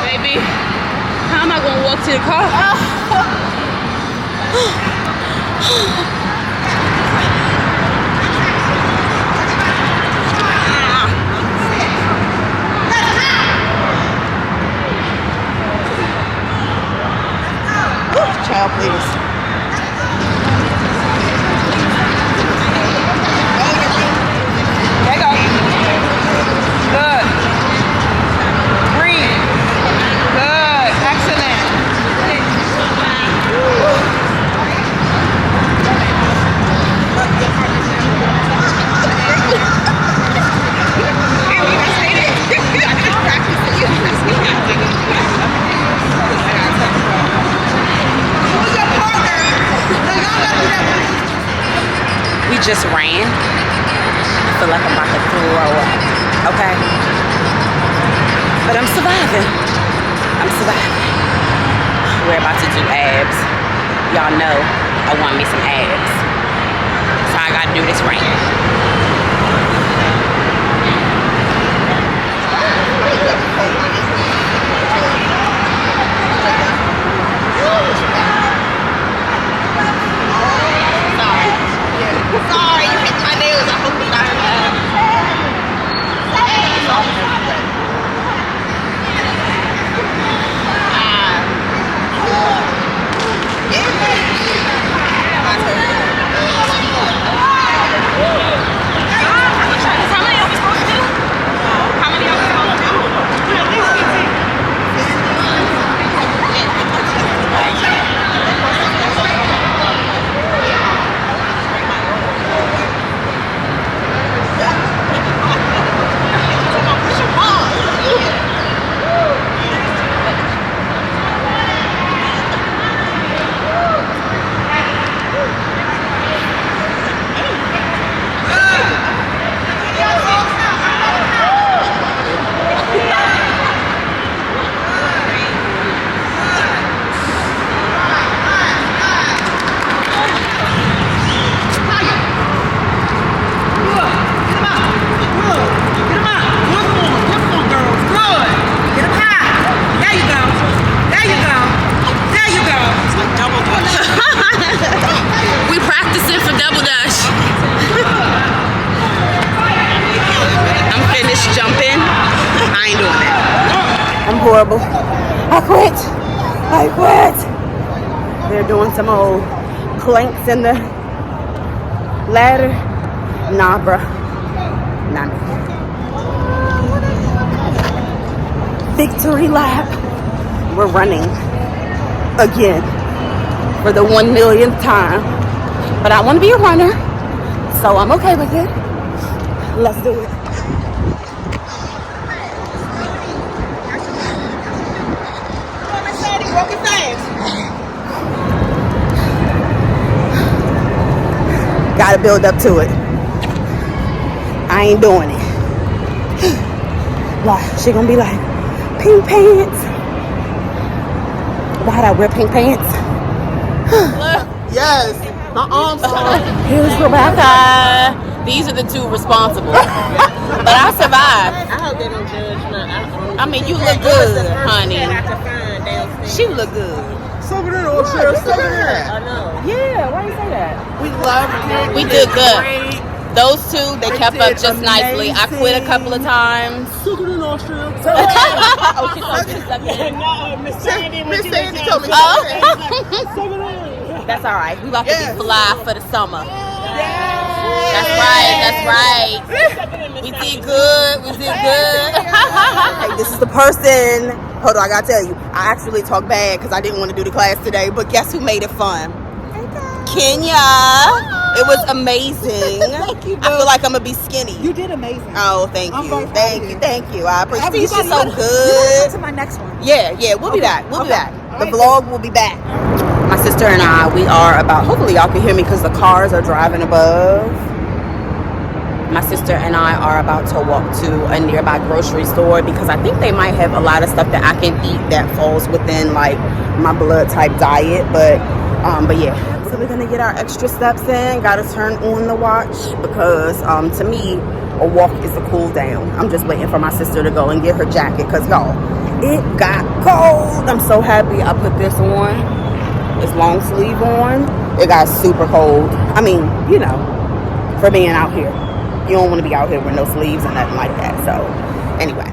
Baby, how am I gonna walk to the car? Child, please. There you go. Good. Breathe. Good. Excellent. We just ran. I feel like I'm about to throw up. Okay? But I'm surviving. I'm surviving. We're about to do abs. Y'all know I want me some abs. So I gotta do this right. Sorry, you hit my nails. I hope it's not horrible. I quit. They're doing some old planks in the ladder. Nah, bruh. Nah. Victory lap. We're running again for the 1 millionth time. But I want to be a runner, so I'm okay with it. Let's do it. Gotta build up to it. I ain't doing it. Why? She gonna be like, pink pants. Why'd I wear pink pants? Yes, my arms are. Here's Rebecca. These are the two responsible. But I survived. I hope they don't judge me. I mean, you look good, honey. She look good. Soak it in, H.E.R. Soak it in. I know. Yeah, why you say that? We love it. We did good. Those two, they kept up just nicely. I quit a couple of times. Soak it in, H.E.R. Oh, she told you to suck it in. Miss Sandy told me. That's all right. We about to be fly for the summer. That's right. We did good. Hey, this is the person. Hold on, I gotta tell you. I actually talk bad because I didn't want to do the class today, but guess who made it fun? Kenya. It was amazing. Thank you, I feel like I'm gonna be skinny. You did amazing. Oh, thank you. Thank you. I appreciate you. She's so good. You to my next one. Yeah, we'll be back. We'll be back. The vlog will be back. My sister and I, we are about, hopefully y'all can hear me because the cars are driving above. My sister and I are about to walk to a nearby grocery store because I think they might have a lot of stuff that I can eat that falls within like my blood type diet. But yeah. So we're gonna get our extra steps in. Gotta turn on the watch because to me, a walk is a cool down. I'm just waiting for my sister to go and get her jacket because y'all, it got cold. I'm so happy I put this on, this long sleeve on. It got super cold. I mean, you know, for being out here. You don't want to be out here with no sleeves and nothing like that. So, anyway.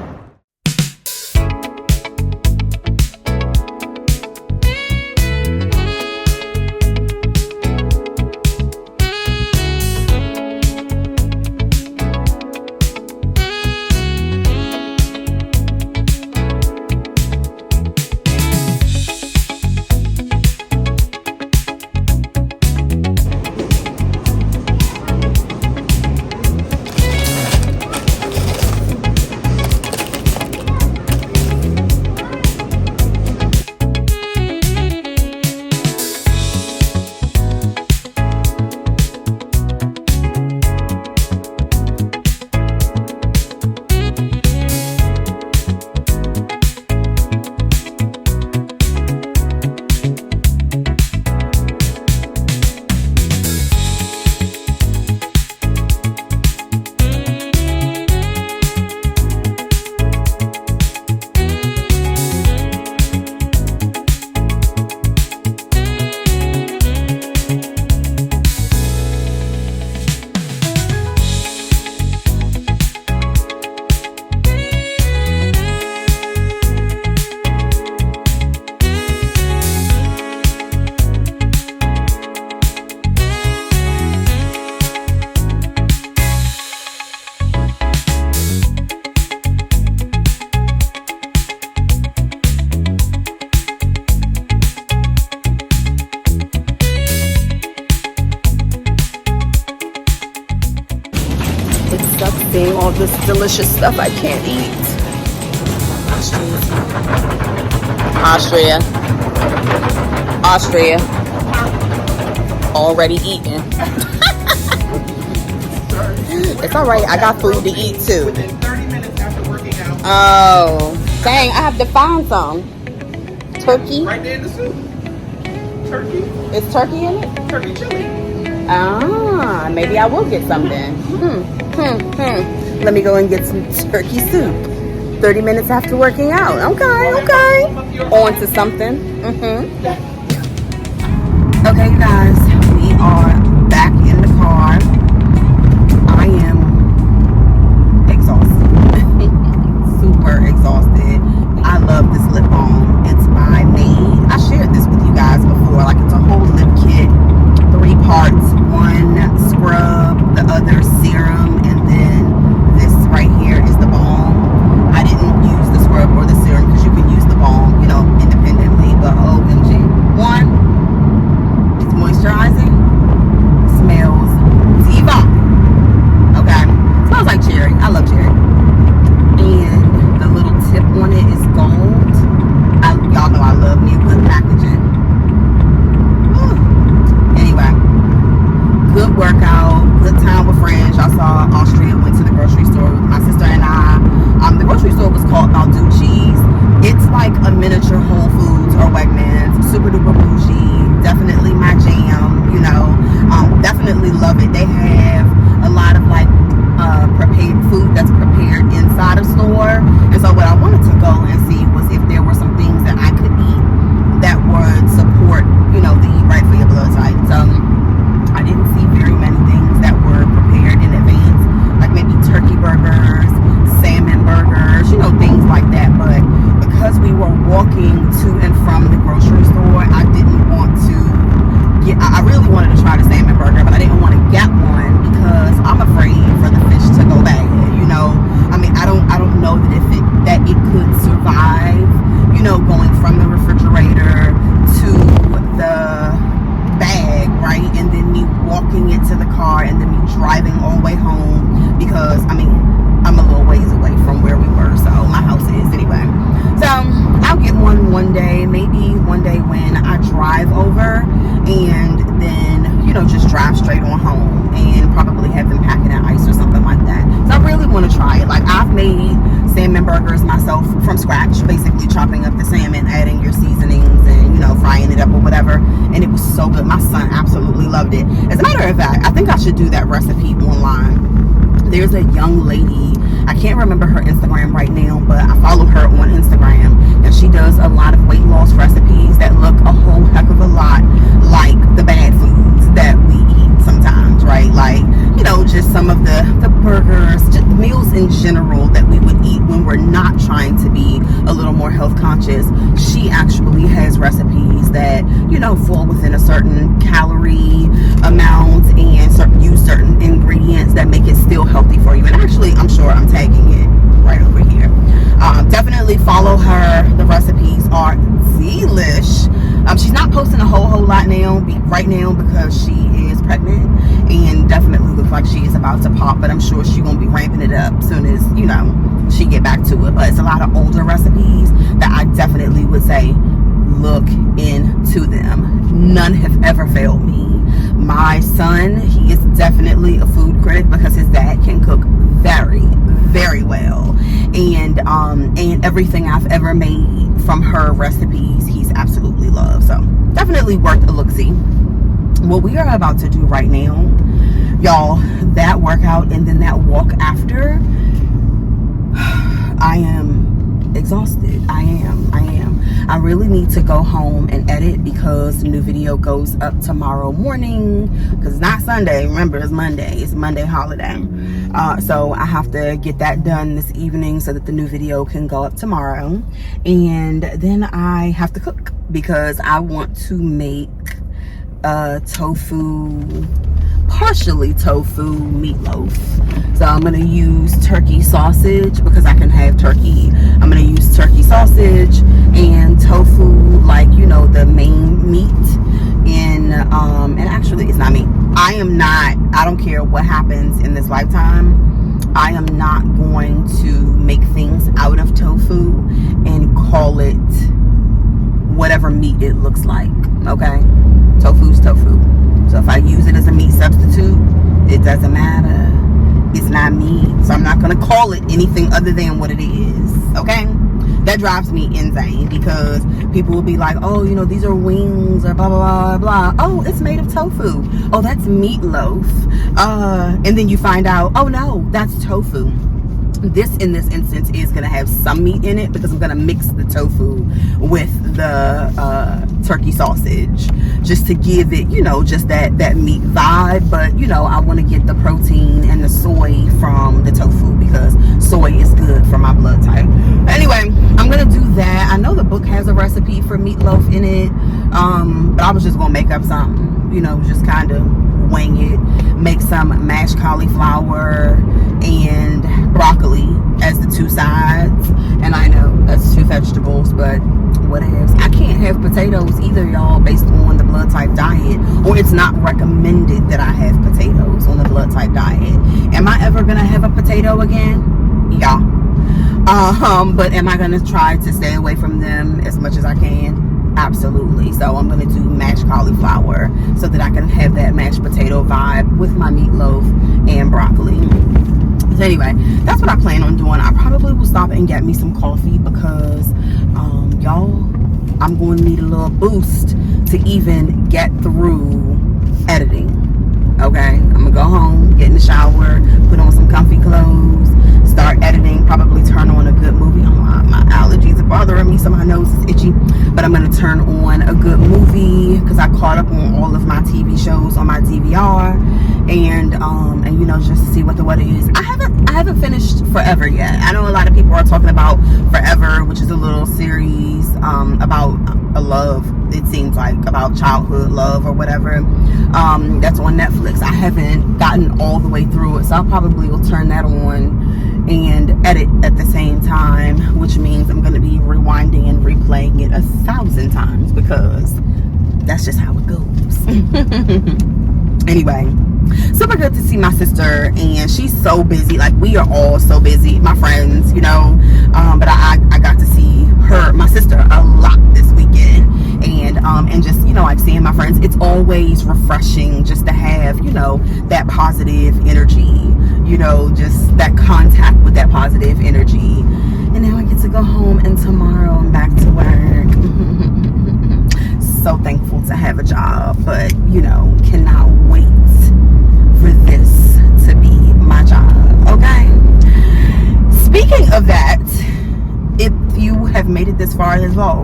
Seeing all this delicious stuff I can't eat. Austria. Already eating. It's alright, I got food to eat too. Within 30 minutes after working out. Oh, dang, I have to find some. Turkey? Right there in the soup. Turkey. Is turkey in it? Turkey chili. Ah, maybe I will get some then. Let me go and get some turkey soup. 30 minutes after working out. Okay. On to something. Okay, you guys, we are back in the car. I am exhausted. Super exhausted. I love this lip balm. It's by Maid. I shared this with you guys before. Like, it's a whole lip kit. 3 parts. 1 scrub, the other serum, and then this right here is the balm. I didn't use the scrub or the serum because you can use the balm, you know, independently. But OMG. 1, it's moisturizing. Smells divine. Okay. Smells like cherry. I love cherry. And the little tip on it is gold. Y'all know I love me a good packaging. Anyway, good workout, good time with friends. Y'all saw Austria went to the grocery store with my sister and I. The grocery store was called Balducci's. It's like a miniature Whole Foods or Wegmans. Super duper bougie. Definitely my jam, you know. Definitely love it. They have a lot of like prepared food that's prepared inside a store. And so what I wanted to go and see was if there were some things that I could eat that would support, you know, the Eat Right for Your blood type. So I didn't see very many things that were prepared in advance, like maybe turkey burgers, salmon burgers, you know, things like that. But because we were walking to and from the grocery store, I didn't want to get, I really wanted to try the salmon burger, but I didn't want to get one because I'm afraid for the fish to go bad, you know. I mean, I don't know that it could survive, you know, going from the refrigerator to the bag, right? And then me walking it to the car and then me driving all the way home because, I mean, I'm a little ways away from where we were, so my house is anyway. So I'll get one one day, maybe one day when I drive over and then, you know, just drive straight on home and probably have them pack it in ice or something like that. So I really want to try it. Like, I've made salmon burgers myself from scratch, basically chopping up the salmon, adding your seasonings and, you know, frying it up or whatever, and it was so good. My son absolutely loved it. As a matter of fact, I think I should do that recipe online. There's a young lady, I can't remember her Instagram right now, but I follow her on Instagram, and she does a lot of weight loss recipes that look a whole heck of a lot like the bad foods that we eat sometimes, right? Like, you know, just some of the burgers, just meals in general that we would eat when we're not trying to be a little more health conscious. She actually has recipes that, you know, fall within a certain calorie amount and use certain ingredients that make it still healthy for you. And actually, I'm sure I'm tagging it right over here. Definitely follow her. The recipes are delish. She's not posting a whole lot right now because she is pregnant and definitely looks like she is about to pop, but I'm sure she's gonna be ramping it up as soon as, you know, she get back to it. But it's a lot of older recipes that I definitely would say look into them. None have ever failed me. My son, he is definitely a food critic because his dad can cook very, very well, and everything I've ever made from her recipes he's absolutely loved. So definitely worth a look-see. What we are about to do right now, y'all, that workout and then that walk after, I am exhausted. I am. I really need to go home and edit because the new video goes up tomorrow morning, because it's not Sunday, remember, it's Monday. It's a Monday holiday. So I have to get that done this evening so that the new video can go up tomorrow. And then I have to cook because I want to make partially tofu meatloaf. So I'm gonna use turkey sausage because I can have turkey. I'm gonna use turkey sausage and tofu, like, you know, the main meat. And actually it's not meat. I don't care what happens in this lifetime, I am not going to make things out of tofu and call it whatever meat it looks like. Okay, tofu's tofu. So if I use it as a meat substitute, it doesn't matter. It's not meat. So I'm not going to call it anything other than what it is. Okay? That drives me insane because people will be like, oh, you know, these are wings or blah, blah, blah, blah. Oh, it's made of tofu. Oh, that's meatloaf. And then you find out, oh, no, that's tofu. This, in this instance, is going to have some meat in it because I'm going to mix the tofu with the turkey sausage just to give it, you know, just that meat vibe. But, you know, I want to get the protein and the soy from the tofu because soy is good for my blood type. Anyway, I'm going to do that. I know the book has a recipe for meatloaf in it, but I was just going to make up something, you know, just kind of wing it. Make some mashed cauliflower and broccoli as the two sides. And I know that's two vegetables, but what else? I can't have potatoes either, y'all, based on the blood type diet, or it's not recommended that I have potatoes on the blood type diet. Am I ever gonna have a potato again? Yeah. But am I gonna try to stay away from them as much as I can? Absolutely. So I'm gonna do mashed cauliflower so that I can have that mashed potato vibe with my meatloaf and broccoli. So anyway, that's what I plan on doing. I probably will stop and get me some coffee because y'all, I'm going to need a little boost to even get through editing. Okay, I'm gonna go home, get in the shower, put on some comfy clothes, start editing, probably turn on a good movie. My allergies are bothering me, so my nose is itchy, but I'm gonna turn on a good movie because I caught up on all of my TV shows on my DVR, and you know, just to see what the weather is. I haven't finished Forever yet. I know a lot of people are talking about Forever, which is a little series about a love, it seems like, about childhood love or whatever. That's on Netflix. I haven't gotten all the way through it, so I probably will turn that on and edit at the same time, which means I'm going to be rewinding and replaying it 1,000 times because that's just how it goes. Anyway, super good to see my sister, and she's so busy. Like, we are all so busy, my friends, you know, but I got to see my sister a lot this you know, that positive energy, you know, just that contact with that positive energy. And now I get to go home, and tomorrow I'm back to work. So thankful to have a job, but you know, cannot wait for this to be my job. Okay, speaking of that, if you have made it this far as well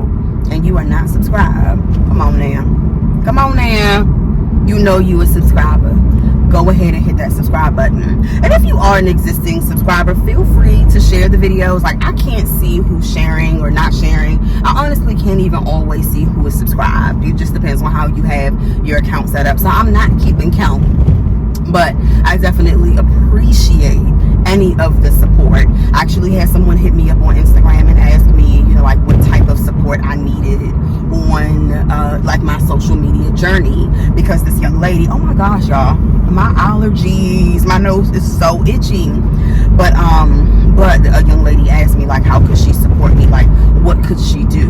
and you are not subscribed, come on now, you know you a subscriber, go ahead and hit that subscribe button. And if you are an existing subscriber, feel free to share the videos. Like, I can't see who's sharing or not sharing. I honestly can't even always see who is subscribed. It just depends on how you have your account set up, so I'm not keeping count, but I definitely appreciate any of the support. I actually had someone hit me up on Instagram and ask me, you know, like what type of support I needed on like my social media journey, because this young lady, oh my gosh, y'all, my allergies, my nose is so itchy, but a young lady asked me, like, how could she support me, like what could she do?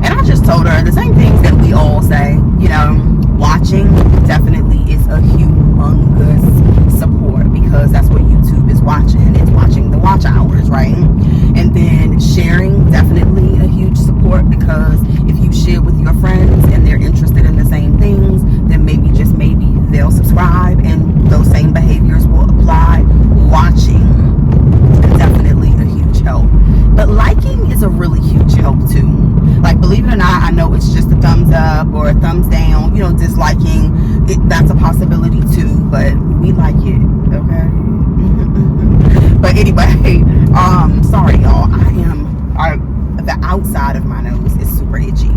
And I just told her the same things that we all say, you know, watching definitely is a humongous support, because that's what YouTube is watching. It's watching the watch hours, right? And then sharing, definitely a huge support, because if you share with your friends and they're interested in the same things, then maybe, just maybe, they'll subscribe and those same behaviors will apply. Watching, definitely a huge help. But liking is a really huge help too. Like, believe it or not, I know it's just a thumbs up or a thumbs down, you know, disliking it, that's a possibility too, but we like it, okay? But anyway, sorry y'all, the outside of my nose is super itchy,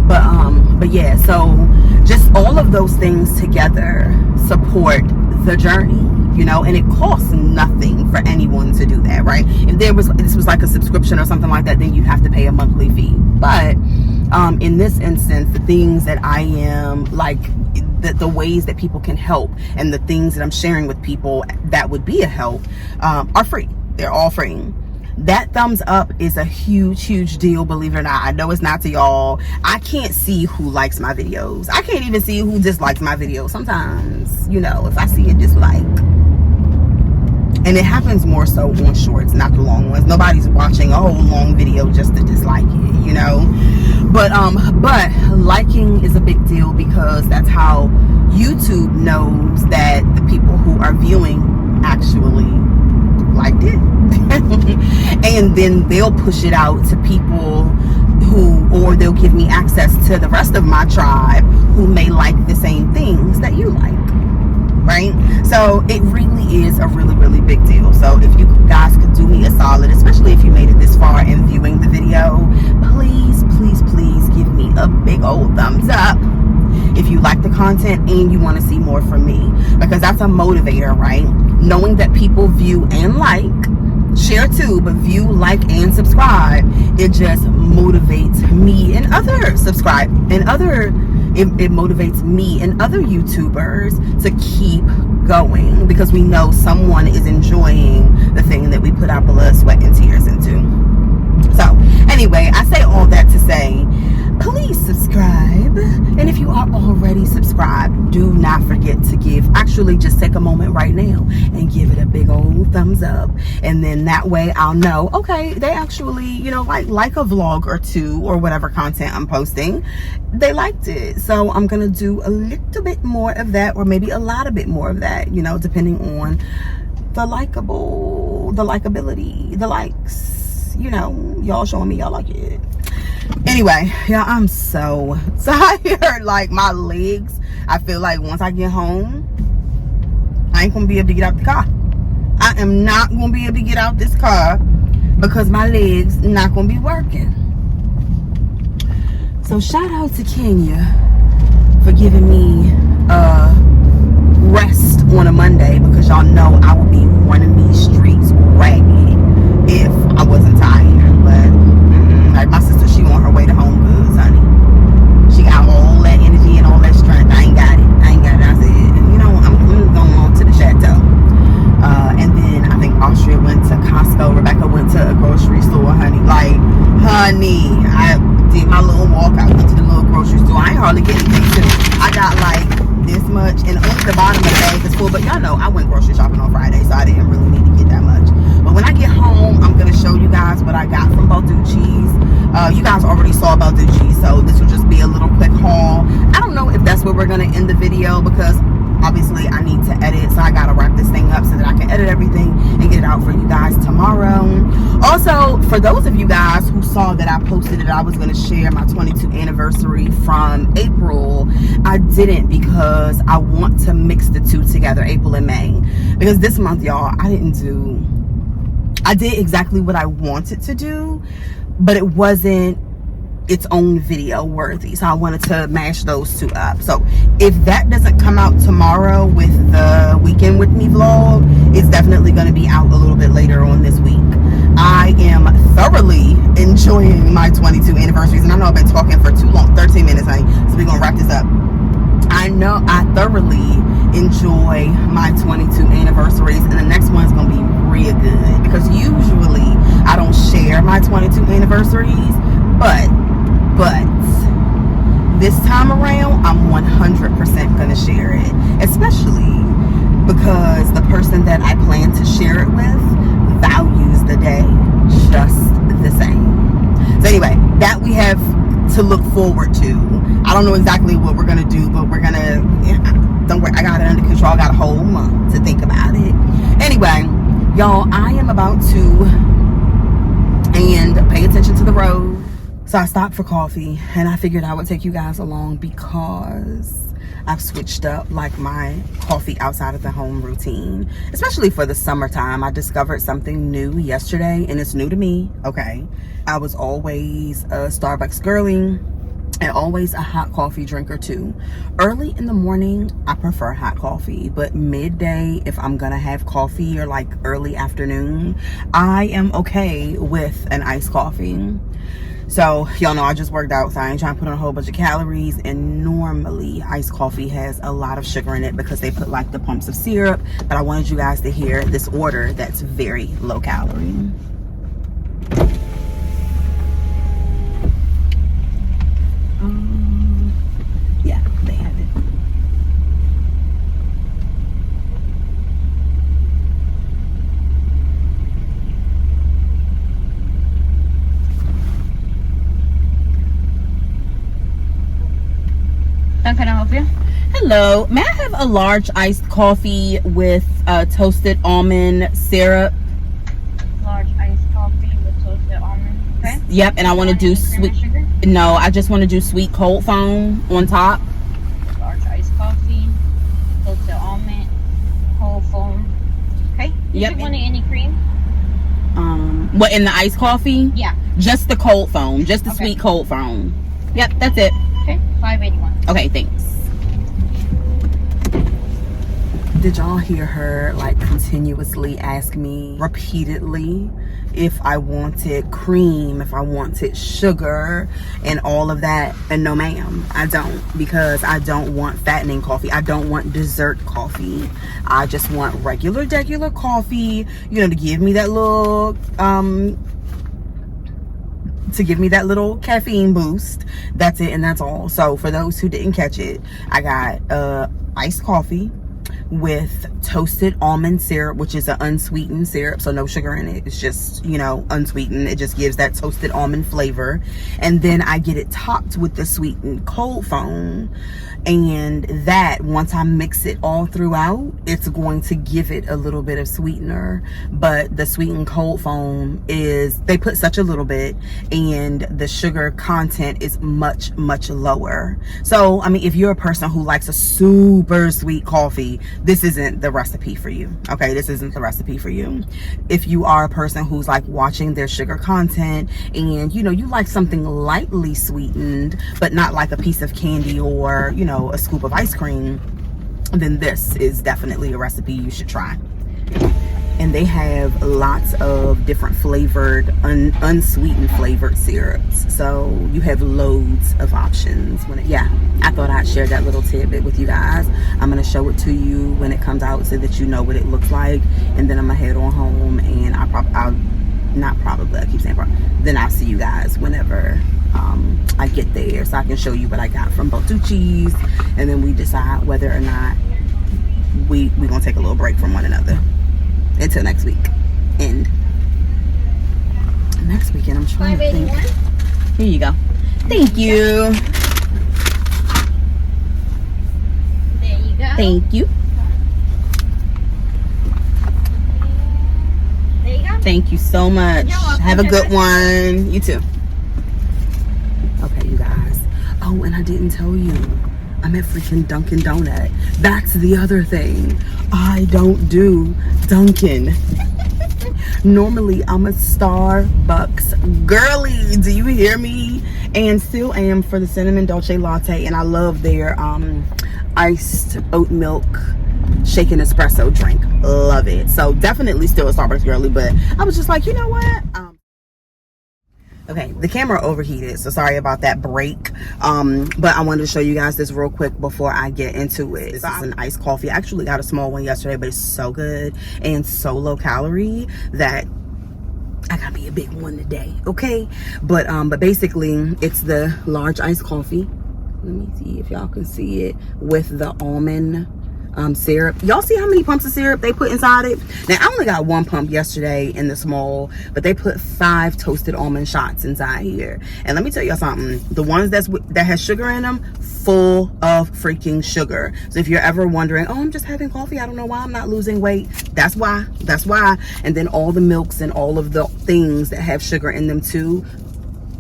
but yeah, so just all of those things together support the journey, you know, and it costs nothing for anyone to do that, right? If this was like a subscription or something like that, then you have to pay a monthly fee. But in this instance, the things that I am like, the ways that people can help, and the things that I'm sharing with people that would be a help, are free. They're all free. That thumbs up is a huge deal, believe it or not. I know it's not to y'all. I can't see who likes my videos. I can't even see who dislikes my videos sometimes, you know, if I see a dislike. And it happens more so on shorts, not the long ones. Nobody's watching a whole long video just to dislike it, you know. But liking is a big deal, because that's how YouTube knows that the people who are viewing actually liked it. And then they'll push it out to people or they'll give me access to the rest of my tribe who may like the same things that you like, right? So it really is a really big deal. So if you guys could do me a solid, especially if you made it this far in viewing the video, please give me a big old thumbs up if you like the content and you want to see more from me, because that's a motivator, right? Knowing that people view and like, share too, but view, like, and subscribe, it just motivates me and other subscribe and other, it motivates me and other YouTubers to keep going, because we know someone is enjoying the thing that we put our blood, sweat, and tears into. So anyway, I say all that to say, please subscribe. And if you are already subscribed, do not forget to actually just take a moment right now and give it a big old thumbs up. And then that way I'll know, okay, they actually, you know, like a vlog or two or whatever content I'm posting, they liked it. So I'm gonna do a little bit more of that, or maybe a lot of bit more of that, you know, depending on the likability, the likes, you know, y'all showing me y'all like it. Anyway, yeah, I'm so tired. Like, my legs, I feel like once I get home, I ain't gonna be able to get out the car. I am not gonna be able to get out this car because my legs not gonna be working. So shout out to Kenya for giving me a rest on a Monday, because y'all know I would be running these streets ragged if I wasn't tired. But like my sister, she on her way to Home Goods, honey. She got all that energy and all that strength. I ain't got it. I said, you know, I'm going on to the Chateau. And then I think Austria went to Costco. Rebecca went to a grocery store, honey. Like, honey, I did my little walk. I went to the little grocery store. I ain't hardly get anything too. I got like this much, and only the bottom of the bag is full. But y'all know I went grocery shopping on Friday, so I didn't really need to get that much. But when I get home, I'm gonna show you guys what I got from Balducci's. You guys already saw Balducci's, so this will just be a little quick haul. I don't know if that's where we're gonna end the video, because obviously I need to edit, so I gotta wrap this thing up so that I can edit everything and get it out for you guys tomorrow. Also, for those of you guys who saw that I posted that I was gonna share my 22 anniversary from April, I didn't, because I want to mix the two together, April and May. Because this month, y'all, I did exactly what I wanted to do, but it wasn't its own video worthy, so I wanted to mash those two up. So if that doesn't come out tomorrow with the weekend with me vlog, it's definitely going to be out a little bit later on this week. I am thoroughly enjoying my 22 anniversaries, and I know I've been talking for too long, 13 minutes, honey, so we're gonna wrap this up. I know I thoroughly enjoy my 22 anniversaries, and the next one's gonna be real good, because usually I don't share my 22 anniversaries, but this time around I'm 100% gonna share it, especially because the person that I plan to share it with values the day just the same. So anyway, that we have to look forward to. I don't know exactly what we're gonna do, but we're gonna, don't worry, I got it under control. I got a whole month to think about it. Anyway, y'all, I am about to, and pay attention to the road. So I stopped for coffee, and I figured I would take you guys along because I've switched up like my coffee outside of the home routine, especially for the summertime. I discovered something new yesterday, and it's new to me. Okay, I was always a Starbucks girly and always a hot coffee drinker too. Early in the morning, I prefer hot coffee, but midday, if I'm gonna have coffee, or like early afternoon, I am okay with an iced coffee. So y'all know I just worked out, so I ain't trying to put on a whole bunch of calories, and normally iced coffee has a lot of sugar in it because they put like the pumps of syrup, but I wanted you guys to hear this order that's very low calorie. Yeah, they have it. How can I help you? Hello, may I have a large iced coffee with toasted almond syrup? Large iced coffee with toasted almond. Okay. Yep, and I want to do sweet. No, I just want to do sweet cold foam on top. Large iced coffee, toasted almond, cold foam. Okay. Did Yep. you want any cream? What, in the iced coffee? Yeah. Just the cold foam, just the sweet cold foam. Yep, that's it. Okay, $5.81. Okay, thanks. Did y'all hear her like continuously ask me repeatedly if I wanted cream, if I wanted sugar, and all of that? And no ma'am, I don't, because I don't want fattening coffee. I don't want dessert coffee. I just want regular coffee, you know, to give me that little caffeine boost. That's it, and that's all. So for those who didn't catch it, I got iced coffee with toasted almond syrup, which is an unsweetened syrup, so no sugar in it. It's just, you know, unsweetened. It just gives that toasted almond flavor. And then I get it topped with the sweetened cold foam, and that, once I mix it all throughout, it's going to give it a little bit of sweetener. But the sweetened cold foam is, they put such a little bit, and the sugar content is much lower. So I mean, if you're a person who likes a super sweet coffee, this isn't the recipe for you. Okay, this isn't the recipe for you. If you are a person who's like watching their sugar content, and you know, you like something lightly sweetened but not like a piece of candy or, you know, a scoop of ice cream, then this is definitely a recipe you should try. And they have lots of different flavored, unsweetened flavored syrups, so you have loads of options. Yeah, I thought I'd share that little tidbit with you guys. I'm gonna show it to you when it comes out so that you know what it looks like, and then I'm gonna head on home, and I'll not probably, I keep saying probably, then I'll see you guys whenever I get there, so I can show you what I got from Botucci's, and then we decide whether or not we gonna take a little break from one another until next week. And next weekend, I'm trying to think. Here you go. Thank you. There you go. Thank you. There you go. Thank you so much. You're welcome. Have a good one. You too. Okay, you guys. Oh, and I didn't tell you. I'm at freaking Dunkin' Donut. That's the other thing. I don't do Dunkin'. Normally, I'm a Starbucks girly. Do you hear me? And still am for the cinnamon dolce latte. And I love their iced oat milk shaken espresso drink. Love it. So definitely still a Starbucks girly. But I was just like, you know what? Okay, the camera overheated, so sorry about that break. But I wanted to show you guys this real quick before I get into it. This is an iced coffee. I actually got a small one yesterday, but it's so good and so low calorie that I gotta be a big one today, okay? But basically, it's the large iced coffee. Let me see if y'all can see it with the almond syrup. Y'all see how many pumps of syrup they put inside it? Now, I only got one pump yesterday in the small, but they put 5 toasted almond shots inside here. And let me tell y'all something. The ones that has sugar in them, full of freaking sugar. So if you're ever wondering, oh, I'm just having coffee, I don't know why I'm not losing weight, that's why. And then all the milks and all of the things that have sugar in them too,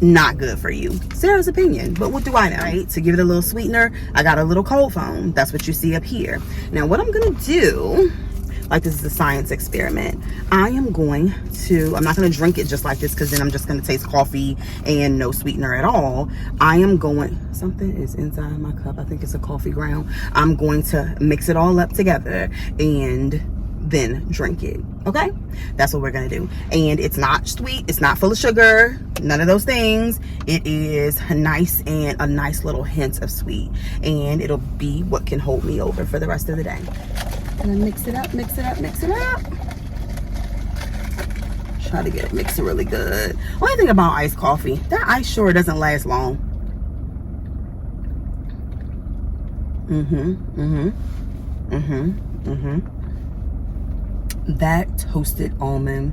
not good for you. Sarah's opinion, but what do I know, right? To give it a little sweetener, I got a little cold foam. That's what you see up here. Now, what I'm gonna do, like this is a science experiment, I'm not gonna drink it just like this, because then I'm just gonna taste coffee and no sweetener at all. Something is inside my cup. I think it's a coffee ground. I'm going to mix it all up together and then drink it. Okay, that's what we're gonna do. And it's not sweet, it's not full of sugar, none of those things. It is nice and a nice little hint of sweet, and it'll be what can hold me over for the rest of the day. And then mix it up. Try to get it mixed really good. Only thing about iced coffee, that ice sure doesn't last long. That toasted almond,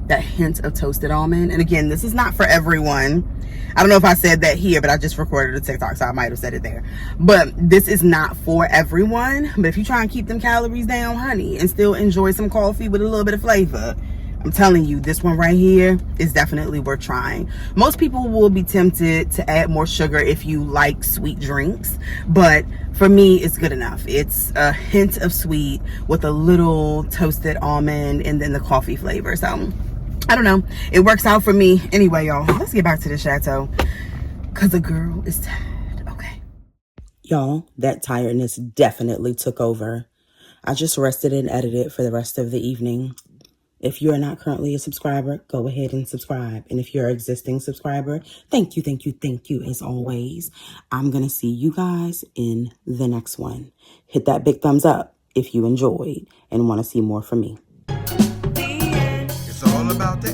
that hint of toasted almond, and again, this is not for everyone. I don't know if I said that here, but I just recorded a TikTok, so I might have said it there. But this is not for everyone. But if you try and keep them calories down, honey, and still enjoy some coffee with a little bit of flavor, I'm telling you, this one right here is definitely worth trying. Most people will be tempted to add more sugar if you like sweet drinks, but for me, it's good enough. It's a hint of sweet with a little toasted almond and then the coffee flavor. So, I don't know. It works out for me. Anyway, y'all, let's get back to the Chateau, because the girl is tired. Okay. Y'all, that tiredness definitely took over. I just rested and edited for the rest of the evening. If you are not currently a subscriber, go ahead and subscribe. And if you're an existing subscriber, thank you as always. I'm going to see you guys in the next one. Hit that big thumbs up if you enjoyed and want to see more from me. It's all about the